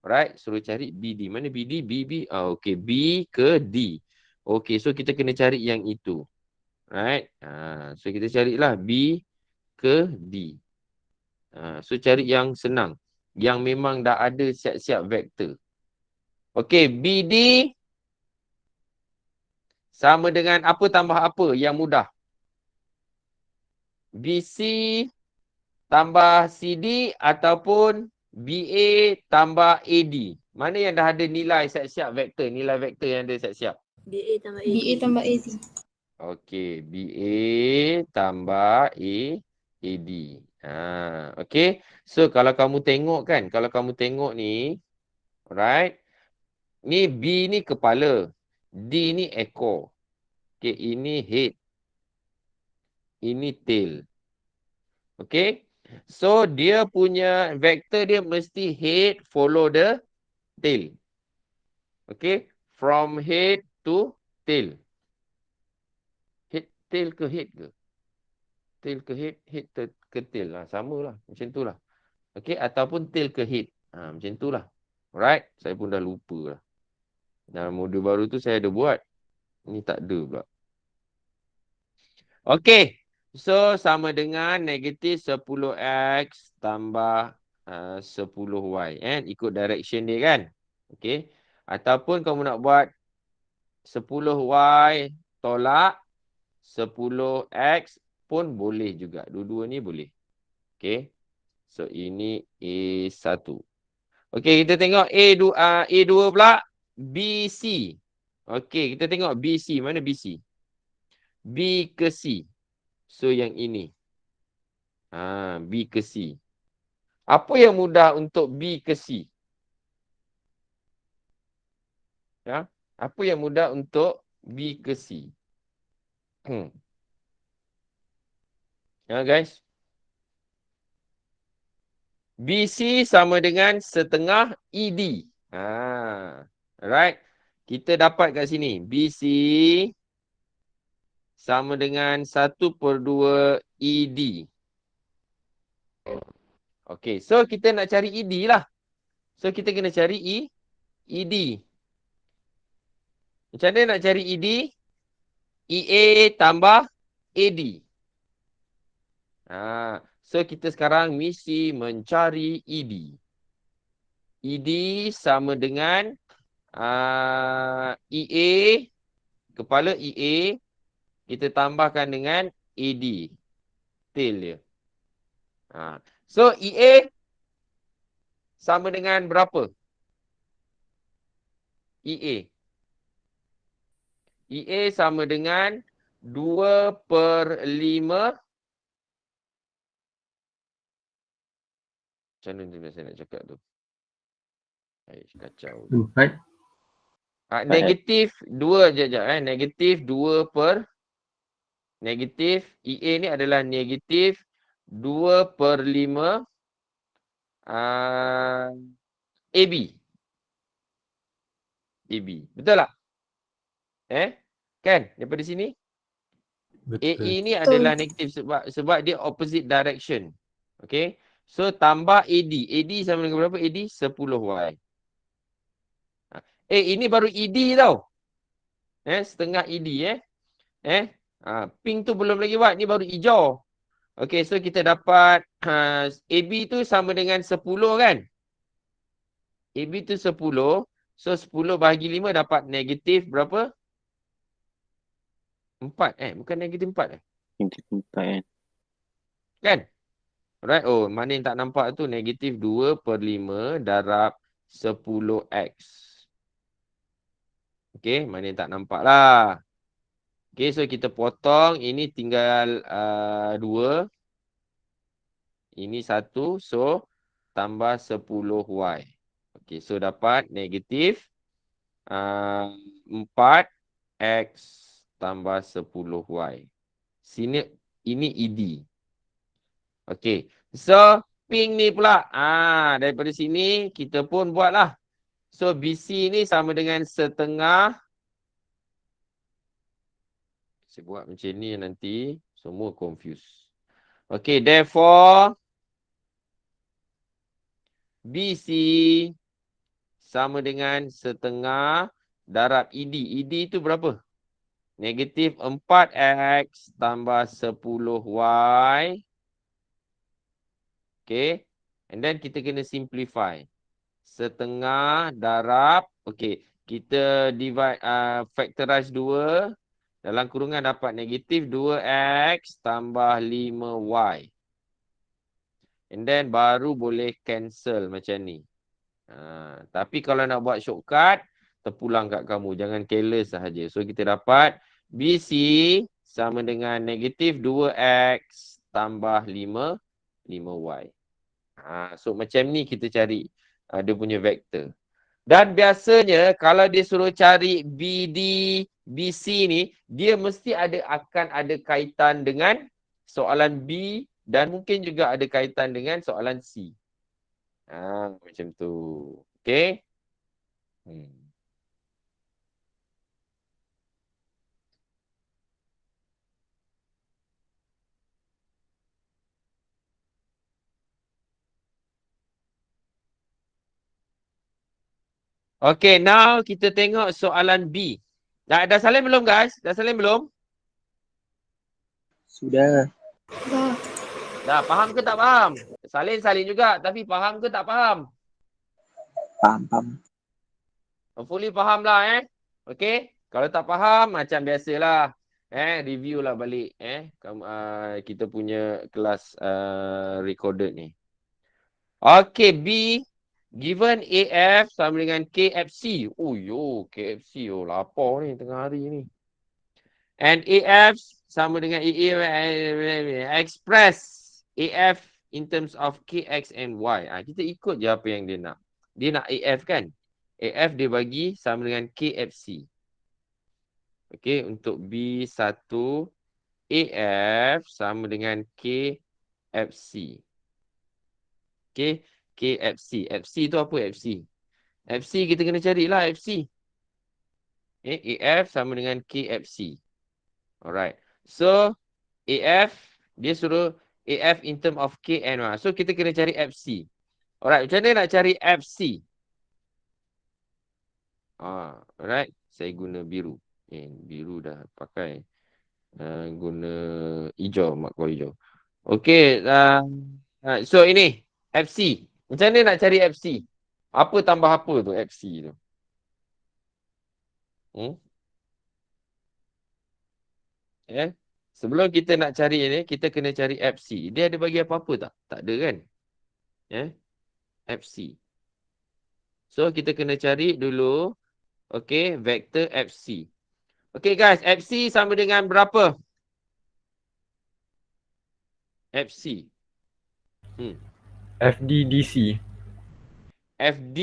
[SPEAKER 1] Right, suruh cari BD. Mana BD? BB. Okay, B ke D. Okay, so kita kena cari yang itu. Right. So kita carilah B ke D. So cari yang senang. Yang memang dah ada siap-siap vektor. Okay, BD sama dengan apa tambah apa yang mudah? BC tambah CD ataupun BA tambah AD. Mana yang dah ada nilai siap-siap vektor, nilai vektor yang ada siap-siap?
[SPEAKER 4] BA tambah AD.
[SPEAKER 5] BA tambah AD.
[SPEAKER 1] Okey, BA tambah AD. Okey. So kalau kamu tengok ni, right? Ni B ni kepala, D ni ekor. Okey, ini head. Ini tail. Okey. So dia punya vektor dia mesti head follow the tail. Okay. From head to tail. Head, tail ke head ke? Tail ke head, head ke tail lah. Sama lah. Macam tu lah. Okay. Ataupun tail ke head. Macam tu lah. Alright. Saya pun dah lupa lah. Dalam modul baru tu saya ada buat. Ni tak ada pula. Okay. So sama dengan negatif 10x tambah 10y. Ikut direction dia kan. Okay. Ataupun kamu nak buat 10y tolak 10x pun boleh juga. Dua-dua ni boleh. Okay. So ini A1. Okay, kita tengok A2 pula. BC. Okay, kita tengok BC. Mana BC? B ke C. So yang ini. B ke C. Apa yang mudah untuk B ke C? Ya? Apa yang mudah untuk B ke C? Ya guys. BC sama dengan setengah ED. Alright. Kita dapat kat sini. BC sama dengan 1/2 ED. Okay. So kita nak cari ED lah. So kita kena cari ED. Macam mana nak cari ED? EA tambah AD. So kita sekarang mesti mencari ED. ED sama dengan EA, kepala EA kita tambahkan dengan AD. Tail dia. So, EA sama dengan berapa? EA. EA sama dengan 2/5. Macam mana saya nak cakap tu? Kacau.
[SPEAKER 2] 4.
[SPEAKER 1] Negatif 2 sekejap. Negatif 2 per negatif. EA ni adalah negatif 2/5 AB. AB. Betul tak? Kan? Daripada sini? AE ni adalah negatif sebab dia opposite direction. Okay. So tambah AD. AD sama dengan berapa? AD 10Y. Ini baru ED tau. Setengah ED pink tu belum lagi buat. Ni baru hijau. Okay, so kita dapat AB tu sama dengan 10 kan? AB tu 10. So 10 bahagi 5 dapat negatif berapa? 4 bukan negatif 4
[SPEAKER 4] Negatif 4
[SPEAKER 1] kan? Alright, mana yang tak nampak tu negatif 2/5 darab 10x. Okay, mana yang tak nampak lah. Okay, so kita potong. Ini tinggal 2. Ini 1. So, tambah 10y. Okay, so dapat negatif 4x tambah 10y. Sini, ini ED. Okay, so pink ni pula. Daripada sini, kita pun buatlah. So, BC ni sama dengan setengah. Saya buat macam ni nanti semua confuse. Okay, therefore BC sama dengan setengah darab ED. ED tu berapa? Negatif 4x tambah 10y. Okay. And then kita kena simplify. Setengah darab. Okay. Kita divide, factorize 2. Dalam kurungan dapat negatif 2x tambah 5y. And then baru boleh cancel macam ni. Tapi kalau nak buat shortcut, terpulang kat kamu. Jangan careless sahaja. So kita dapat BC sama dengan negatif 2x tambah 5y. So macam ni kita cari dia punya vektor. Dan biasanya kalau dia suruh cari BD, BC ni, dia mesti akan ada kaitan dengan soalan B dan mungkin juga ada kaitan dengan soalan C. Macam tu. Okay. Okay, now kita tengok soalan B. Dah salin belum guys? Dah salin belum?
[SPEAKER 2] Sudah.
[SPEAKER 1] Dah faham ke tak faham? Salin juga tapi faham ke tak faham?
[SPEAKER 2] Faham.
[SPEAKER 1] Hopefully faham lah Okay. Kalau tak faham macam biasalah. Review lah balik kita punya kelas recorded ni. Okay, B. Given AF sama dengan KFC. KFC. Lapar ni tengah hari ni. And AF sama dengan express AF in terms of KX and Y. Kita ikut je apa yang dia nak. Dia nak AF kan? AF dia bagi sama dengan KFC. Okay, untuk B1 AF sama dengan KFC. Okay. KFC. FC tu apa FC? FC kita kena carilah FC. AF sama dengan KFC. Alright. So, AF, dia suruh AF in term of K and Y. So, kita kena cari FC. Alright, macam mana nak cari FC? Alright, saya guna biru. Biru dah pakai. Guna hijau, mak kau hijau. Okay, so ini FC. Macam mana nak cari FC? Apa tambah apa tu FC tu? Sebelum kita nak cari ni, kita kena cari FC. Dia ada bagi apa-apa tak? Tak ada kan? FC. So, kita kena cari dulu, okay, vektor FC. Okay guys, FC sama dengan berapa? FC.
[SPEAKER 4] FD
[SPEAKER 1] FD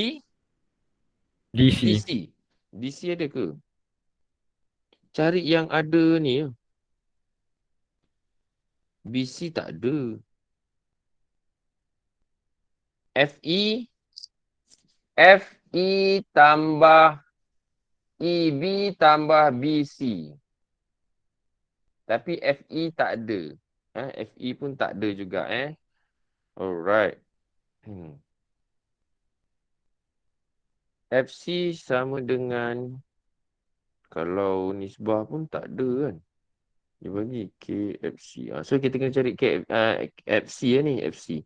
[SPEAKER 4] DC.
[SPEAKER 1] DC. DC ada ke? Cari yang ada ni. BC tak ada. FE. FE tambah EB tambah BC. Tapi FE tak ada. FE pun tak ada juga. Alright. FC sama dengan, kalau nisbah pun tak ada kan. Dia bagi KFC. So kita kena cari FC ni. FC.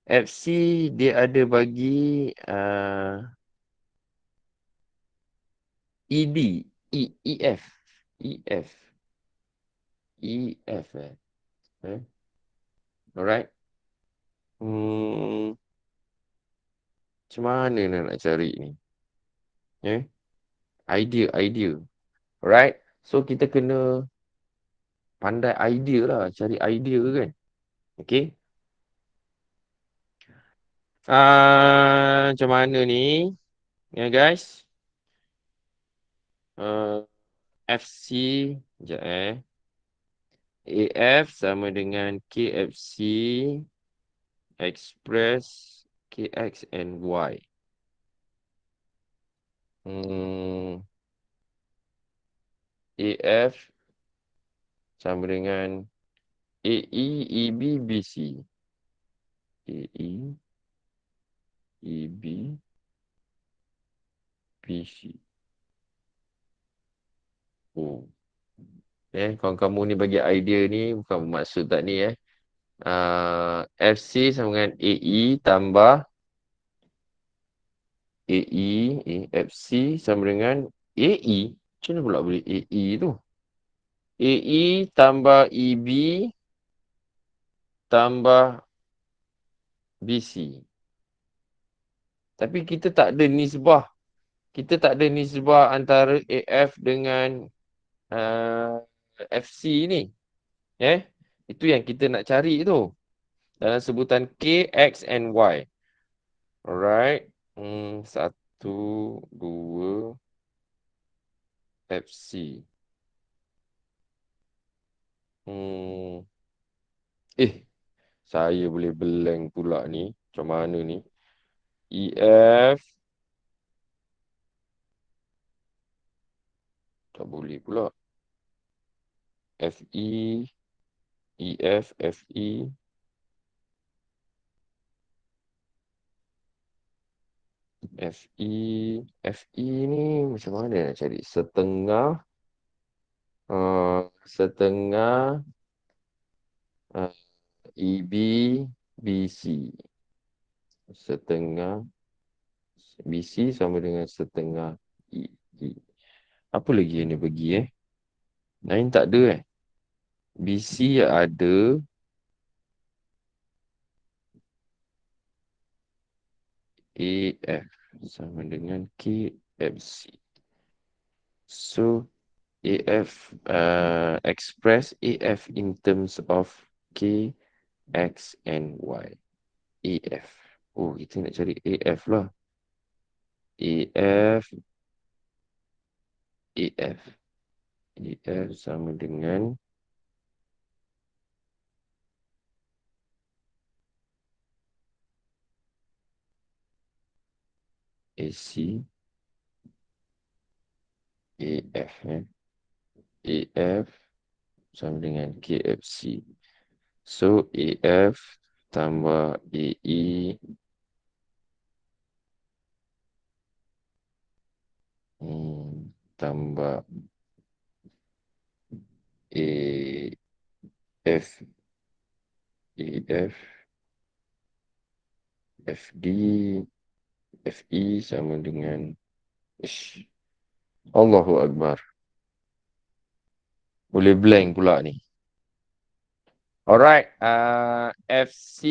[SPEAKER 1] FC dia ada bagi ED. EF. EF. EF. Alright. Macam mana nak cari ni? Idea. Alright. So kita kena pandai idea lah. Cari idea kan. Okay. Macam mana ni? Ya guys. FC. Sekejap AF sama dengan KFC express KX and Y. AF sama dengan AE, EB, BC. AE, EB, BC. Kawan kamu ni bagi idea ni bukan bermaksud tak ni FC sama dengan AE tambah AE, FC sama dengan AE. Macam mana pula boleh AE tu? AE tambah EB tambah BC. Tapi kita tak ada nisbah. Kita tak ada nisbah antara AF dengan FC ni. Itu yang kita nak cari tu. Dalam sebutan K, X and Y. Alright. 1, 2, FC. Saya boleh blank pula ni. Macam mana ni? EF. Tak boleh pula. FE. EF, FE. FE ni macam mana nak cari? Setengah. Setengah. EB, BC. Setengah. BC sama dengan setengah EB. Apa lagi yang dia bagi Lain tak ada BC ada. AF sama dengan KFC. So AF express AF in terms of K, X and Y. AF. Kita nak cari AF lah. AF sama dengan AC AF AF sama dengan KFC. So AF tambah AE tambah AF FD FE sama dengan Allahu Akbar. Boleh blank pula ni. Alright. FC.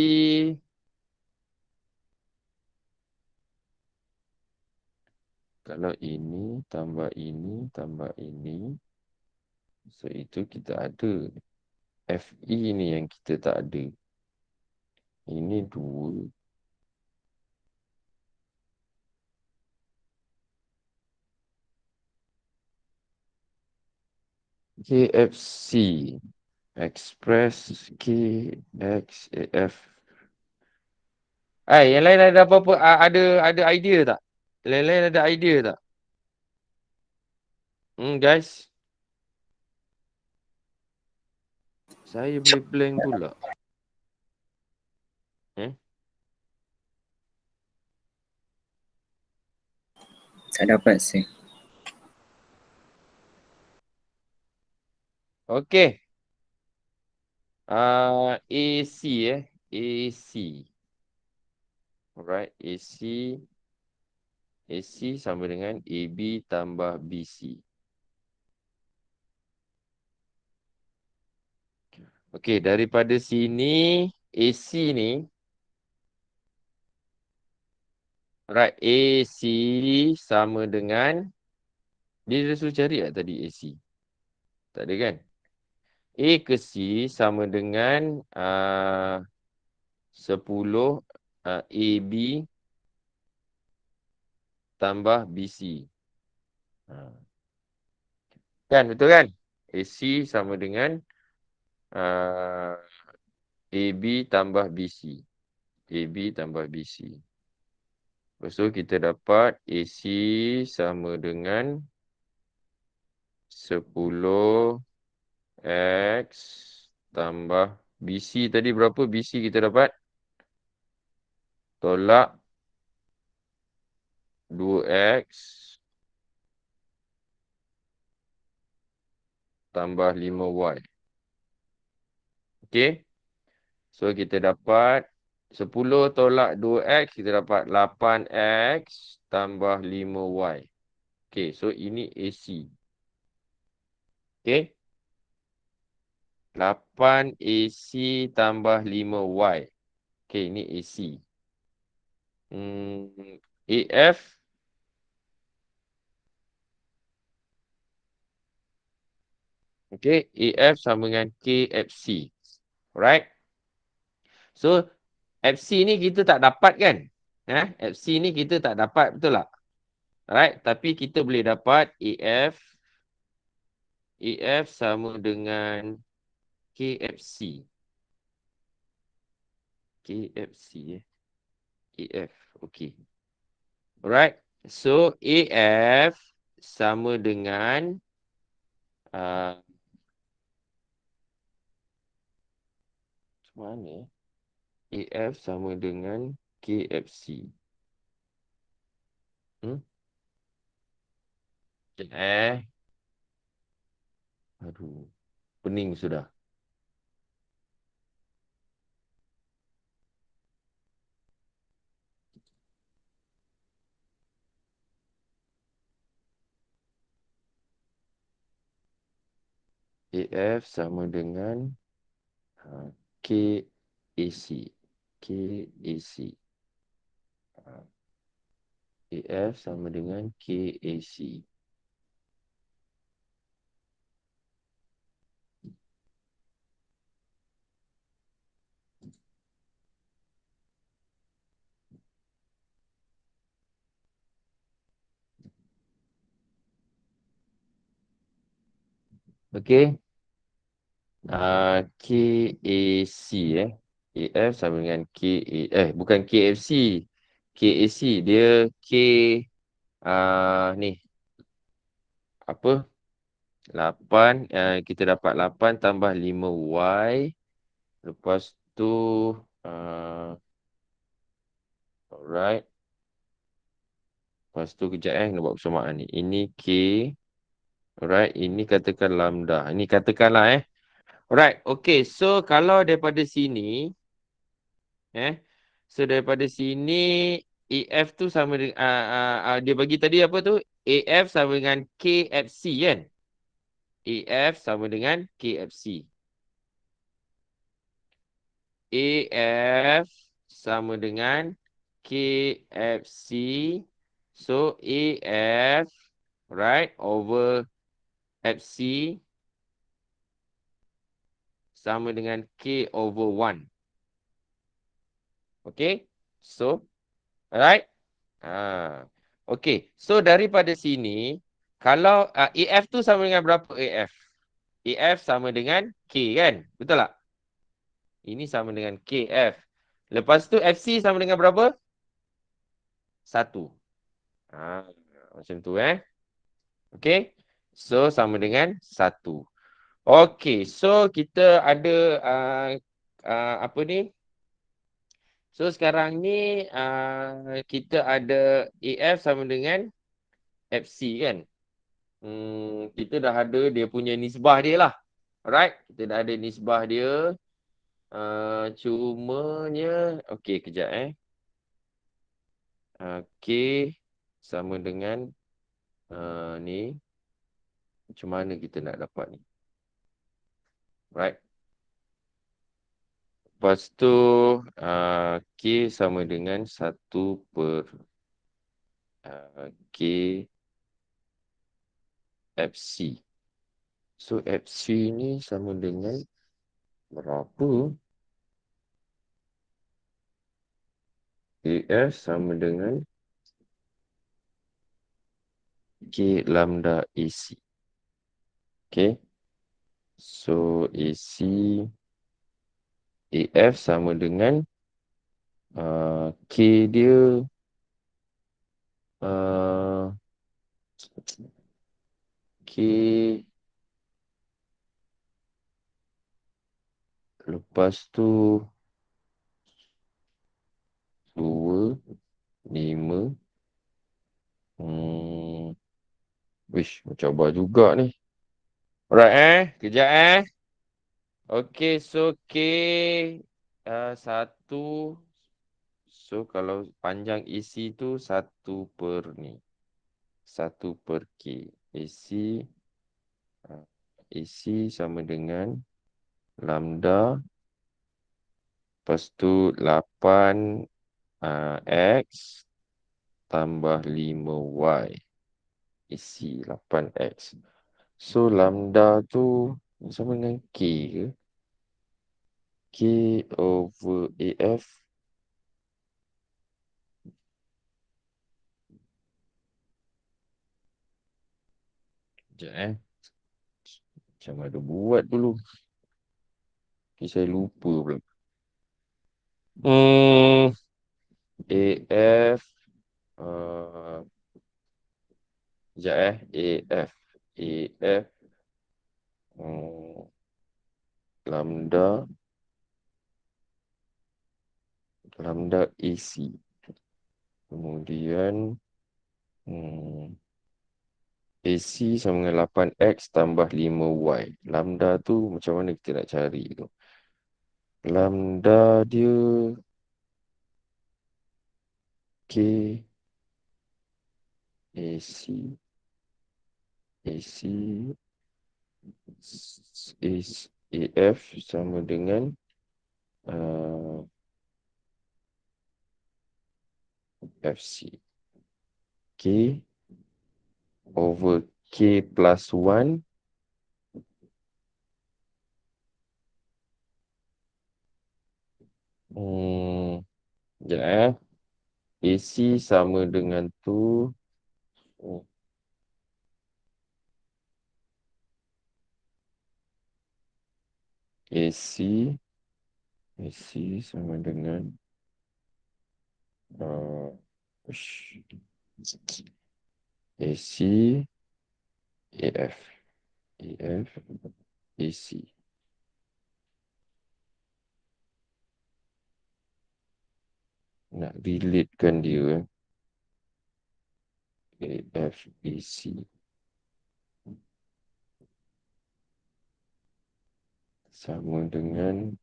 [SPEAKER 1] Kalau ini tambah ini tambah ini. So itu kita ada. FE ni yang kita tak ada. Ini 2. KFC. Express KXAF. Yang lain ada apa-apa? Ada idea tak? Lain-lain ada idea tak? Guys. Saya boleh blank pula.
[SPEAKER 2] Tak dapat sih.
[SPEAKER 1] Okay. AC AC. Alright. AC sama dengan AB tambah BC. Okay. Daripada sini AC ni. Alright. AC sama dengan. Dia dah suruh cari tak tadi AC? Tak ada kan? A ke C sama dengan 10 AB tambah BC. Kan, betul kan? AC sama dengan AB tambah BC. AB tambah BC. Lepas tu kita dapat AC sama dengan 10 X tambah BC tadi berapa? BC kita dapat? Tolak 2X tambah 5Y. Okay. So kita dapat 10 tolak 2X, kita dapat 8X tambah 5Y. Okay, so ini AC. Okay. 8 AC tambah 5Y. Okay, ini AC. AF. Okay, AF sama dengan KFC. Alright. So, FC ni kita tak dapat kan? FC ni kita tak dapat, betul tak? Alright, tapi kita boleh dapat AF sama dengan KFC. AF, okay. Alright, so AF sama dengan mana? AF sama dengan KFC. Aduh, pening sudah. AF sama dengan KAC. AF sama dengan KAC. Okay. KAC AF sama dengan bukan KFC. KAC dia ni apa? 8 kita dapat 8 tambah 5Y. Lepas tu alright. Lepas tu kejap nak buat persamaan ni. Ini K. Alright, ini katakan lambda. Ini katakanlah Alright, okay. So kalau daripada sini so daripada sini AF tu sama dengan dia bagi tadi apa tu? AF sama dengan KFC kan? AF sama dengan KFC. AF sama dengan KFC. So AF, right, over FC sama dengan K over 1. Okay. So, alright. Okay. So, daripada sini, kalau AF tu sama dengan berapa AF? AF sama dengan K kan? Betul tak? Ini sama dengan KF. Lepas tu FC sama dengan berapa? 1. Macam tu Okay. So, sama dengan 1. Okay. So, kita ada apa ni? So, sekarang ni kita ada AF sama dengan FC kan? Kita dah ada dia punya nisbah dia lah. Alright. Kita dah ada nisbah dia. Cumanya, okay, kejap K sama dengan ni. Macam mana kita nak dapat ni? Right. Lepas tu K sama dengan 1 per K FC. So FC ni sama dengan berapa? AF sama dengan K lambda AC. Okay. So AC AF sama dengan K dia K lepas tu 2 5 Wish, mencabar juga ni. Alright kejap Okay, so K 1. So kalau panjang AC tu 1 per ni. 1 per K. AC sama dengan lambda. Lepas tu 8 X tambah 5Y. AC 8X. So lambda tu sama dengan K ke? K over AF. Sekejap Macam ada buat dulu. Okay, saya lupa pula. AF. Sekejap AF. AF. Lambda. Lambda AC. Kemudian AC sama dengan 8X tambah 5Y. Lambda tu macam mana kita nak cari tu? Lambda dia K AC AF sama dengan FC. K over K plus 1 sekejap AC sama dengan tu AC sama dengan AC AF AC. Nak relatekan dia AF AC sama dengan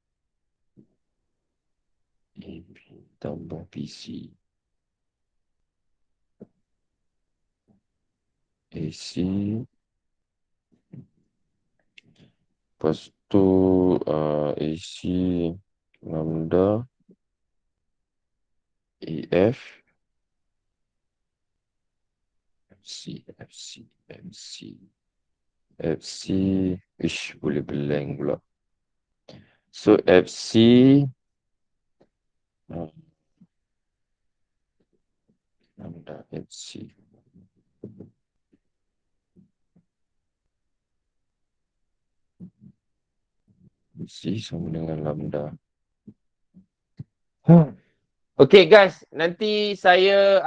[SPEAKER 1] AB tambah PC. AC Lepas tu AC lambda AF FC FC MC FC ish boleh blank pula. So FC lambda FC FC sama dengan lambda. Okay guys, nanti saya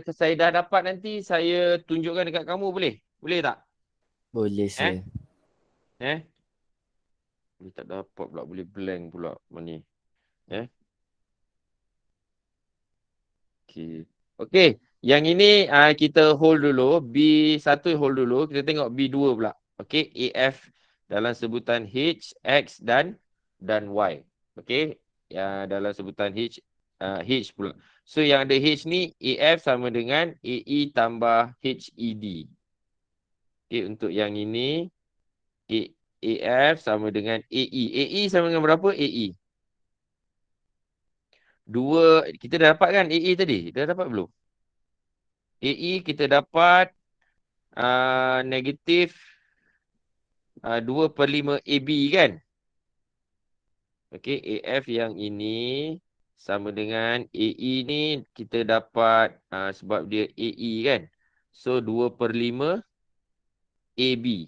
[SPEAKER 1] dah dapat nanti saya tunjukkan dekat kamu boleh? Boleh tak?
[SPEAKER 3] Boleh, sir.
[SPEAKER 1] Eh? Ni tak dapat pula, boleh blank pula ni. Okay. Okay, yang ini kita hold dulu. B1 hold dulu. Kita tengok B2 pula. Okay, AF dalam sebutan H, X dan Y. Okay, dalam sebutan H pula. So yang ada H ni, AF sama dengan AE tambah HED. Okay, untuk yang ini, AF sama dengan AE. AE sama dengan berapa? AE. Kita dah dapat kan AE tadi? Dah dapat belum? AE kita dapat negatif 2/5 AB kan? Okey, AF yang ini sama dengan AE ni kita dapat sebab dia AE kan? So 2/5 AB.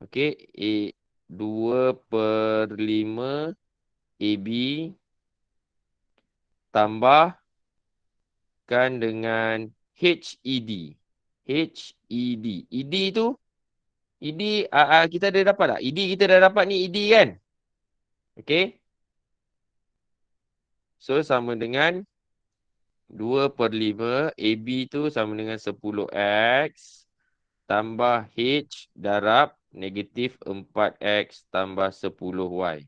[SPEAKER 1] Okey, 2/5 AB tambahkan dengan HED. HED. ED tu ED kita dah dapat tak? ED kita dah dapat ni ED kan? Okey. So sama dengan 2/5 AB tu sama dengan 10X tambah H darab negatif 4X tambah 10Y.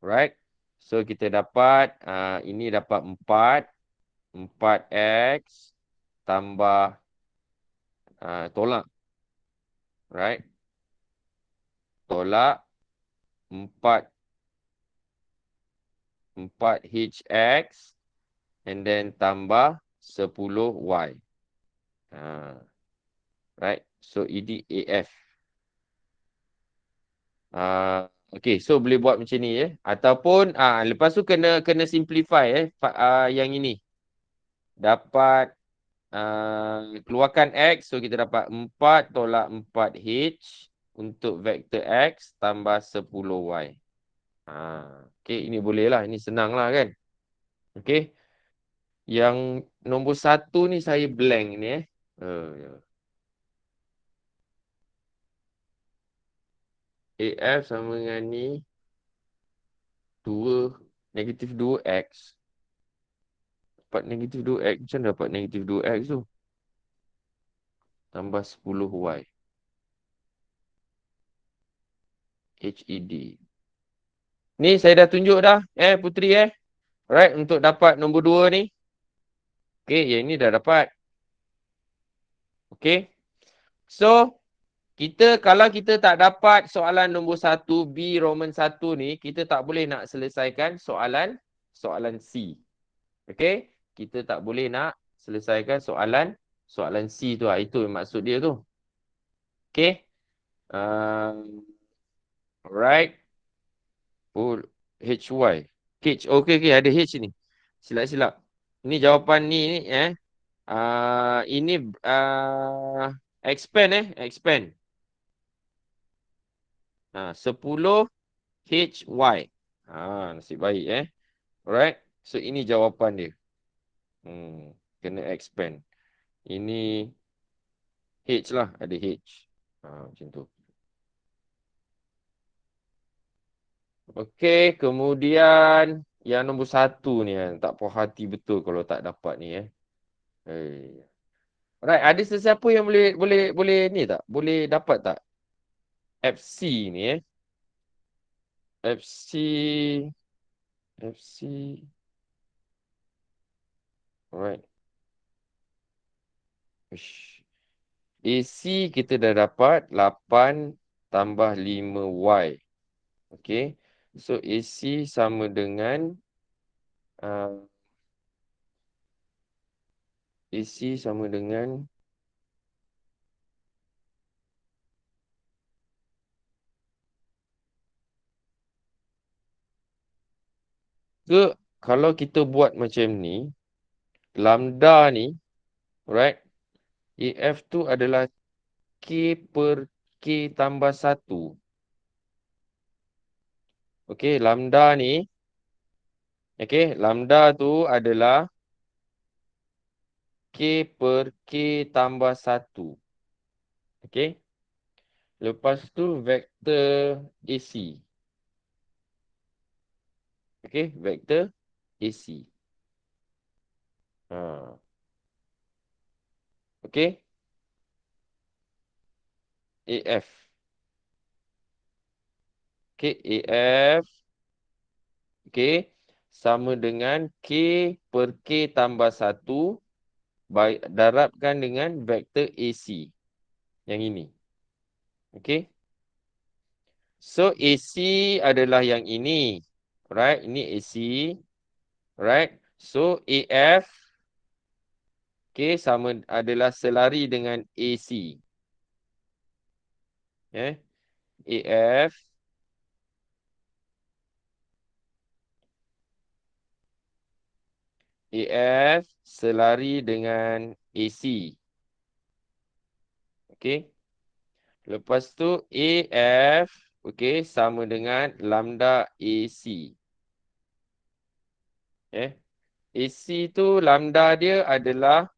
[SPEAKER 1] Right? So kita dapat ini dapat 4X tambah tolak. Right? Tolak 4HX and then tambah 10Y. Right? So ini AF. Okay, so boleh buat macam ni ataupun lepas tu kena simplify yang ini. Dapat keluarkan X, so kita dapat 4 tolak 4H untuk vektor X tambah 10Y. Okay, ini boleh lah, ini senang lah kan. Okay, yang nombor 1 ni saya blank ni AF sama dengan ni 2 negatif 2X. Dapat negatif 2X. Macam mana dapat negatif 2X tu? Tambah 10Y. HED. Ni saya dah tunjuk dah. Putri Alright, untuk dapat nombor 2 ni. Okay, yang ni dah dapat. Okay. So, kalau kita tak dapat soalan nombor 1, B Roman 1 ni, kita tak boleh nak selesaikan soalan C. Okay. Kita tak boleh nak selesaikan soalan C tu. Itu yang maksud dia tu. Okay. Alright. Oh, HY. Okay, ada H ni. Silap-silap. Ini jawapan ni ini expand expand. 10 HY. Nasib baik Alright. So ini jawapan dia. Kena expand. Ini H lah, ada H. Macam tu. Okey, kemudian yang nombor 1 ni tak puas hati betul kalau tak dapat ni Alright, ada sesiapa yang boleh ni tak? Boleh dapat tak? FC ni FC Alright. Ush. AC kita dah dapat 8 tambah 5Y. Okay. So AC sama dengan AC sama dengan ke kalau kita buat macam ni, lambda ni, right? AF tu adalah K per K tambah 1. Okay, lambda ni, okay, lambda tu adalah K per K tambah 1. Okay. Lepas tu vektor AC. Okay, vektor AC. Okay, AF. Okay, AF. Okay, sama dengan K per K tambah 1. Darabkan dengan vektor AC. Yang ini. Okay. So, AC adalah yang ini. Right, ini AC. Right. So, AF. Okay, sama adalah selari dengan AC. AF. AF selari dengan AC. Okay. Lepas tu AF, okay, sama dengan lambda AC. AC tu lambda dia adalah,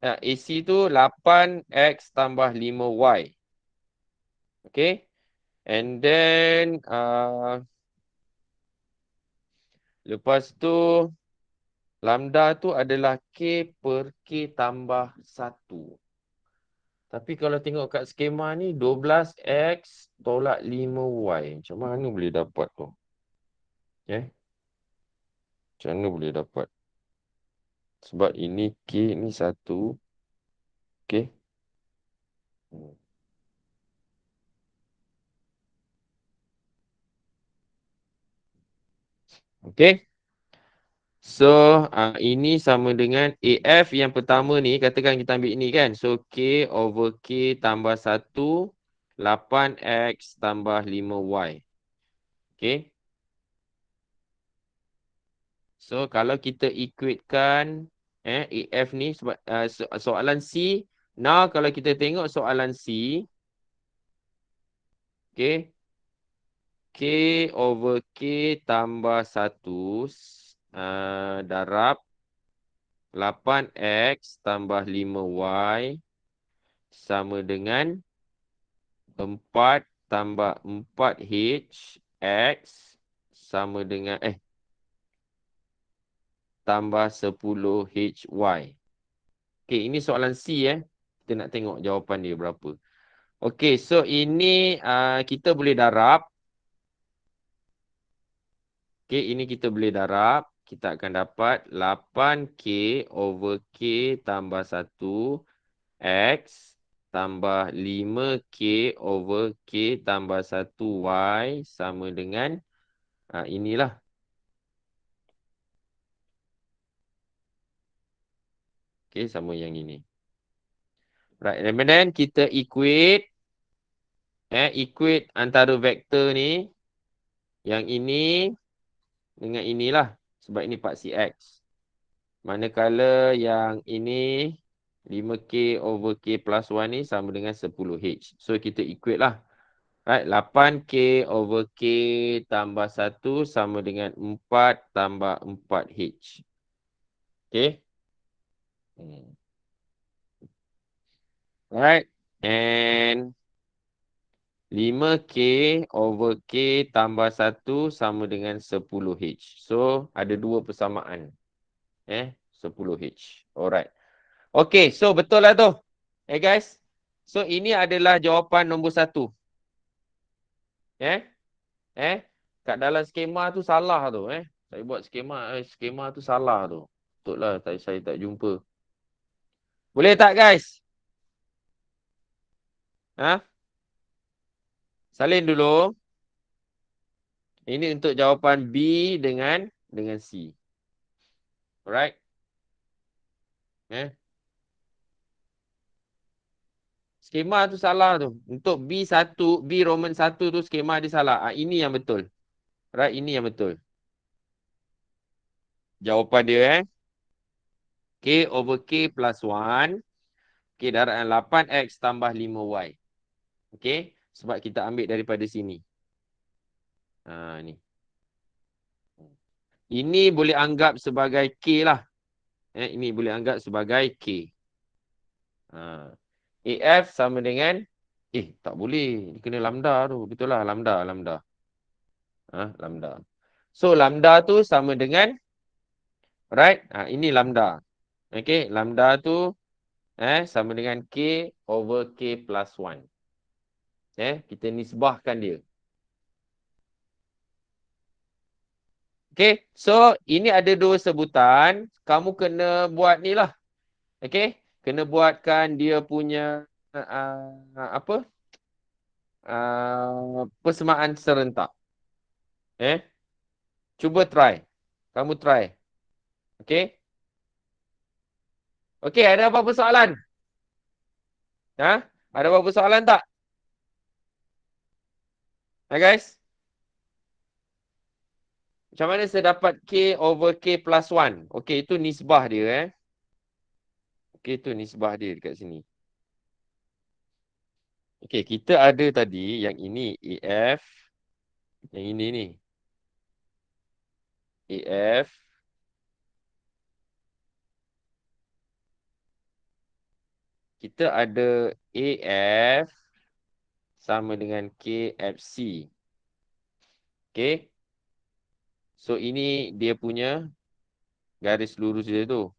[SPEAKER 1] AC tu 8X tambah 5Y. Okay. And then, lepas tu, lambda tu adalah K per K tambah 1. Tapi kalau tengok kat skema ni 12X tolak 5Y. Macam mana boleh dapat tu? Macam mana boleh dapat? Sebab ini K ni 1. Okay. Okay. So, ini sama dengan AF yang pertama ni. Katakan kita ambil ni kan. So, K over K tambah 1. 8X tambah 5Y. Okay. So, kalau kita equatekan AF ni, soalan C. Now, kalau kita tengok soalan C. Okay. K over K tambah 1 darab 8X tambah 5Y sama dengan 4 tambah 4H X sama dengan tambah 10HY. Okay, ini soalan C. Kita nak tengok jawapan dia berapa. Okay, so ini kita boleh darab. Okay, ini kita boleh darab. Kita akan dapat 8K over K tambah 1 X tambah 5K over K tambah 1 Y sama dengan inilah. Okay, sama yang ini. Right, and then kita equate antara vektor ni. Yang ini dengan inilah. Sebab ini paksi X. Manakala yang ini 5K over K plus 1 ni sama dengan 10H. So kita equate lah. Right, 8K over K tambah 1 sama dengan 4 tambah 4H. Okay. Right. And 5K over K tambah 1 sama dengan 10H. So, ada dua persamaan. 10H. Alright. Okay, so betul lah tu. Guys. So, ini adalah jawapan nombor 1. Kat dalam skema tu salah tu. Saya buat skema tu salah tu. Betul lah, saya tak jumpa. Boleh tak guys? Ha? Salin dulu. Ini untuk jawapan B dengan C. Alright? Eh? Skema tu salah tu. Untuk B1, B Roman 1 tu skema dia salah. Ini yang betul. Right? Ini yang betul. Jawapan dia K over K plus 1. K darabkan 8X tambah 5Y. Okay? Sebab kita ambil daripada sini. Ni. Ini boleh anggap sebagai K lah. Ini boleh anggap sebagai K. AF sama dengan tak boleh. Dia kena lambda tu. Betul lah. Lambda. Lambda. So, lambda tu sama dengan right? Ini lambda. Okay. Lambda tu sama dengan K over K plus 1. Kita nisbahkan dia. Okay. So, ini ada dua sebutan. Kamu kena buat ni lah. Okay. Kena buatkan dia punya persamaan serentak. Cuba try. Kamu try. Okay. Okay, ada apa-apa soalan? Ada apa-apa soalan tak? Guys? Macam mana saya dapat K over K plus 1? Okay, itu nisbah dia. Okay, itu nisbah dia dekat sini. Okay, kita ada tadi yang ini AF. Yang ini ni. AF. Kita ada AF sama dengan KFC. Okay. So, ini dia punya garis lurus dia tu.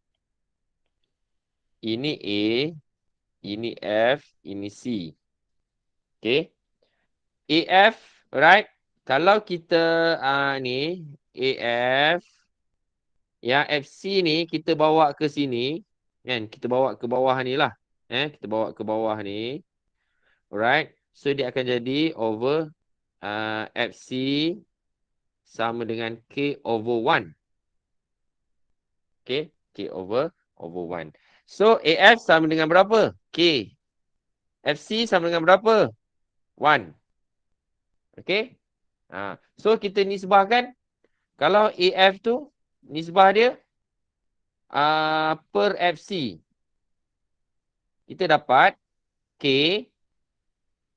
[SPEAKER 1] Ini A, ini F, ini C. Okay. AF, right? Kalau kita ni, AF, yang FC ni kita bawa ke sini. Kan? Kita bawa ke bawah ni lah. Kita bawa ke bawah ni. Alright. So, dia akan jadi over FC sama dengan K over 1. Okay. K over 1. So, AF sama dengan berapa? K. FC sama dengan berapa? 1. Okay. So, kita nisbahkan. Kalau AF tu, nisbah dia per FC. Kita dapat K.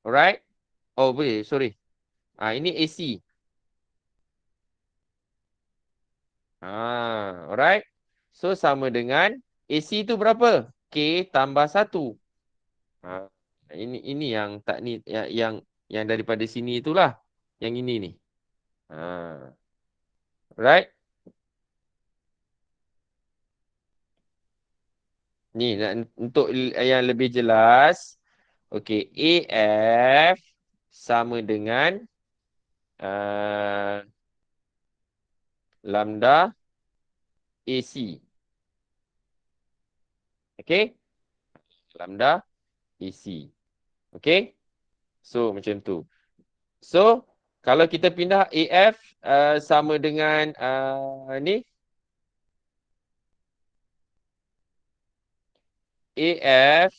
[SPEAKER 1] Alright. Oh, boleh. Sorry. Ini AC. Alright. So, sama dengan AC tu berapa? K tambah 1. Ini yang tak ni yang daripada sini itulah. Yang ini ni. Right? Ni untuk yang lebih jelas. Okey, AF sama dengan lambda AC. Okey? Lambda AC. Okey? So, macam tu. So, kalau kita pindah AF sama dengan ni. AF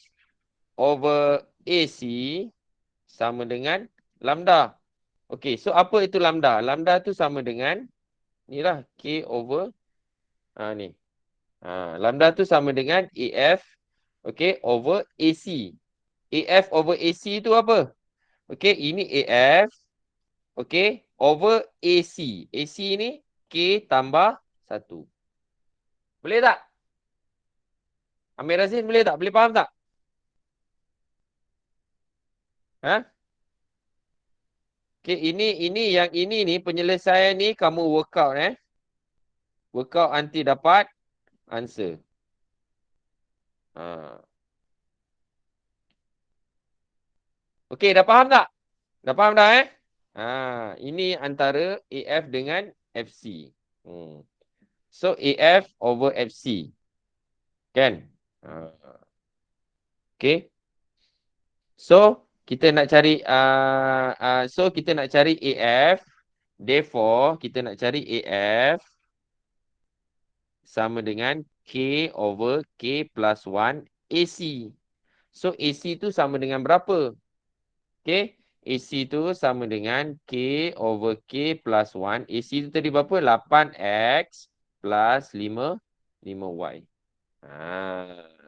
[SPEAKER 1] over AC sama dengan lambda. Okey, so apa itu lambda? Lambda tu sama dengan ni lah, K over ni. Lambda tu sama dengan AF, okey, over AC. AF over AC tu apa? Okey, ini AF, okey, over AC. AC ni K tambah 1. Boleh tak? Amir Razin boleh tak? Boleh faham tak? Okey, ini yang ini ni penyelesaian ni kamu work out Work out nanti dapat answer. Okey, dah faham tak? Dah faham dah ini antara AF dengan FC. So AF over FC. Kan? Okey. So kita nak cari so kita nak cari AF. Therefore, kita nak cari AF sama dengan K over K plus 1 AC. So AC tu sama dengan berapa? Okay. AC tu sama dengan K over K plus 1. AC tu tadi berapa? 8X plus 5Y.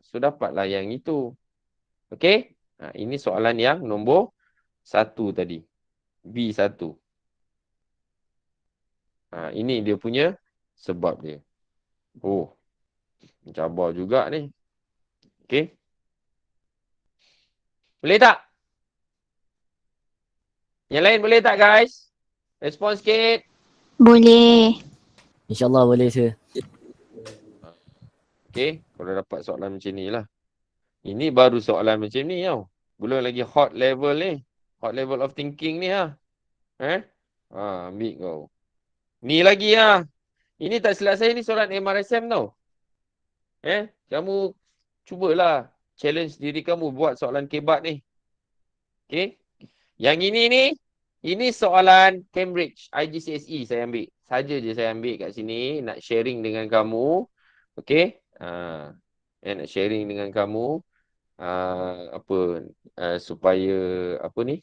[SPEAKER 1] So dapatlah yang itu. Okay. Ini soalan yang nombor 1 tadi. B1. Ini dia punya sebab dia. Oh, mencabar juga ni. Okay. Boleh tak? Yang lain boleh tak guys? Respon sikit.
[SPEAKER 5] Boleh.
[SPEAKER 3] InsyaAllah boleh sir.
[SPEAKER 1] Okay. Kalau dapat soalan macam ni lah. Ini baru soalan macam ni tau. Belum lagi hot level ni. Hot level of thinking ni lah. Ambil kau. Ni lagi lah. Ini tak silap saya ni soalan MRSM tau. Kamu cubalah challenge diri kamu buat soalan kebat ni. Okay. Yang ini ni, ini soalan Cambridge IGCSE saya ambil. Saja je saya ambil kat sini. Nak sharing dengan kamu. Okay. Nak sharing dengan kamu. Supaya apa ni?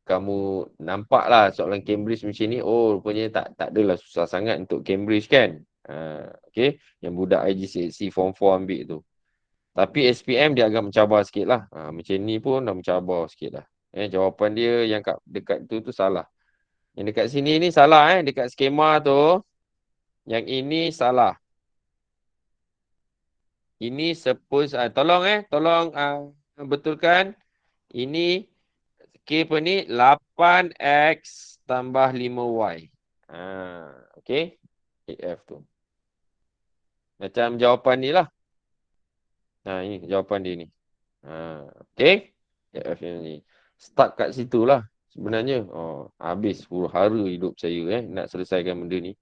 [SPEAKER 1] Kamu nampak lah soalan Cambridge macam ni. Oh, rupanya tak adalah susah sangat untuk Cambridge kan. Okay. Yang budak IGCSE Form 4 ambil tu. Tapi SPM dia agak mencabar sikit lah. Macam ni pun dah mencabar sikit lah. Jawapan dia yang dekat tu salah. Yang dekat sini ni salah dekat skema tu. Yang ini salah. Ini suppose tolong betulkan. Ini K apa ni 8X tambah 5Y. Okay. AF tu. Macam jawapan ni lah. Ini jawapan dia ni. Okay. AF ni. Start kat situ lah. Sebenarnya. Habis huru-hara hidup saya nak selesaikan benda ni.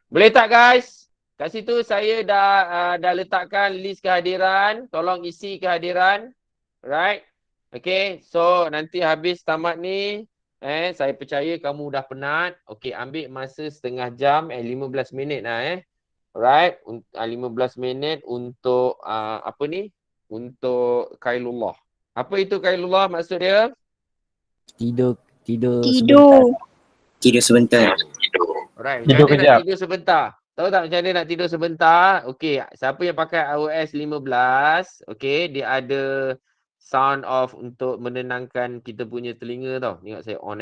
[SPEAKER 1] Boleh tak guys? Kat situ saya dah letakkan list kehadiran. Tolong isi kehadiran. Right? Okay. So nanti habis tamat ni. Saya percaya kamu dah penat. Okay. Ambil masa setengah jam 15 minit lah Right? 15 minit untuk apa ni? Untuk Kailullah. Apa itu Kailullah maksud dia?
[SPEAKER 3] Tidur
[SPEAKER 5] Tidur.
[SPEAKER 2] Tidur sebentar.
[SPEAKER 1] Alright,
[SPEAKER 4] Tidur
[SPEAKER 1] macam mana
[SPEAKER 4] kejap.
[SPEAKER 1] nak tidur sebentar? Tahu tak macam mana nak tidur sebentar? Okey, siapa yang pakai iOS 15, okey, dia ada sound off untuk menenangkan kita punya telinga tau. Tengok saya on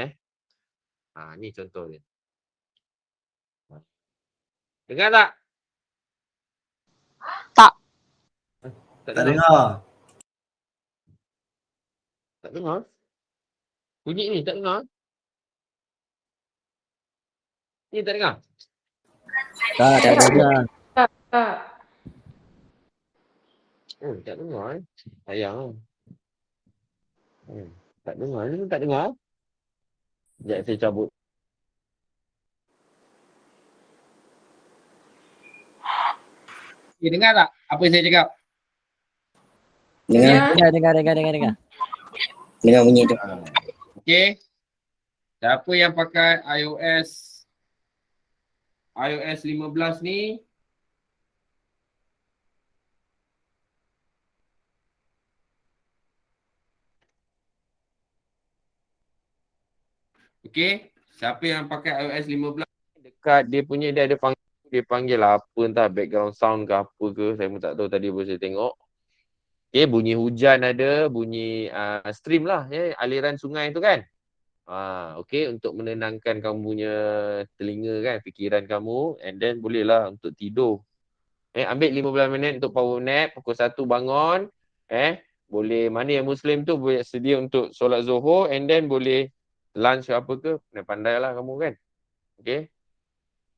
[SPEAKER 1] ni contoh dia. Dengar tak?
[SPEAKER 5] Tak.
[SPEAKER 1] Tak
[SPEAKER 6] Tak
[SPEAKER 1] dengar.
[SPEAKER 6] dengar.
[SPEAKER 1] Tak dengar. Bunyi ni tak dengar. Ni tak dengar.
[SPEAKER 3] Tak dengar.
[SPEAKER 1] Oh, tak dengar Sayang. Tak dengar. Ni tak dengar. Sekejap saya cabut. Dengar tak apa yang saya cakap?
[SPEAKER 2] Dengar. Dengar bunyi tu.
[SPEAKER 1] Okey. Siapa yang pakai iOS 15 ni okey, siapa yang pakai iOS 15 dekat dia dia panggil apa entah background sound ke apa ke, saya pun tak tahu tadi baru saya tengok. Okey, bunyi hujan ada, bunyi stream lah aliran sungai tu kan. Okey, untuk menenangkan kamu punya telinga kan, fikiran kamu, and then bolehlah untuk tidur. Ambil 15 minit untuk power nap, pukul 1 bangun, boleh mana yang Muslim tu boleh sedia untuk solat Zuhur, and then boleh lunch ke apa ke, pandai-pandailah kamu kan. Okay.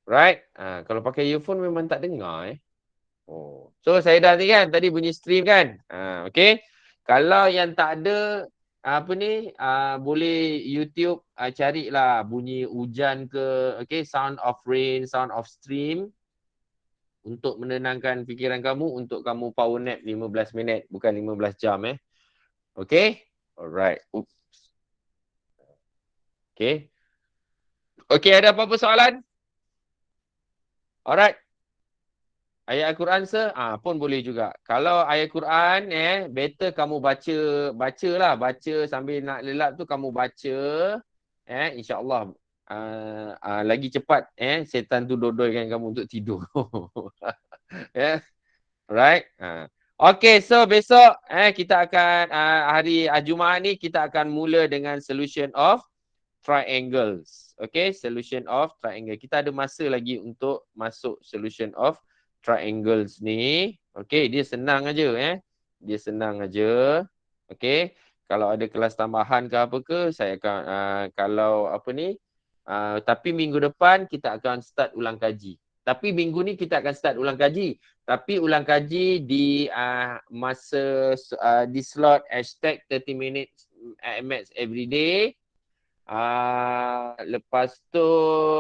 [SPEAKER 1] Right. Kalau pakai earphone memang tak dengar So saya dah ni kan, tadi bunyi stream kan. Okay. Kalau yang tak ada apa ni, boleh YouTube carilah bunyi hujan ke, okay, sound of rain, sound of stream. Untuk menenangkan fikiran kamu, untuk kamu power nap 15 minit, bukan 15 jam Okay? Alright. Oops. Okay. Okay, ada apa-apa soalan? Alright. Ayat Al-Quran pun boleh juga. Kalau ayat Quran better kamu bacalah, baca sambil nak lelap tu kamu baca, insya-Allah lagi cepat setan tu dodolkan kamu untuk tidur. Right? Okay, so besok kita akan hari Jumaat ni kita akan mula dengan solution of triangles. Okay, solution of triangle. Kita ada masa lagi untuk masuk solution of triangles ni. Okay, dia senang aja Dia senang aja. Okay, kalau ada kelas tambahan ke apa ke, saya akan kalau apa ni, tapi minggu depan kita akan start ulang kaji. Tapi minggu ni kita akan start ulang kaji. Tapi ulang kaji di masa di slot hashtag 30 minutes maths everyday. Lepas tu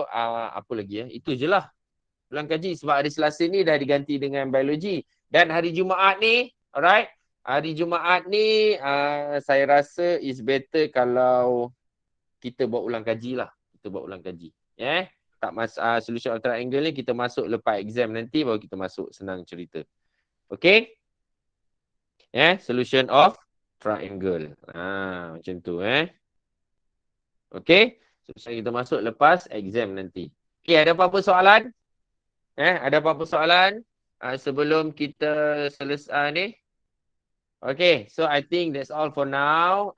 [SPEAKER 1] apa lagi Itu je lah ulang kaji sebab hari Selasa ni dah diganti dengan biologi. Dan hari Jumaat ni, alright, hari Jumaat ni saya rasa is better kalau kita buat ulang kaji lah. Kita buat ulang kaji. Tak solution of triangle ni kita masuk lepas exam nanti baru kita masuk, senang cerita. Okay? Solution of triangle. Macam tu Okay? So kita masuk lepas exam nanti. Okay, ada apa-apa soalan? Ada apa-apa soalan sebelum kita selesai ni? Okay, so I think that's all for now.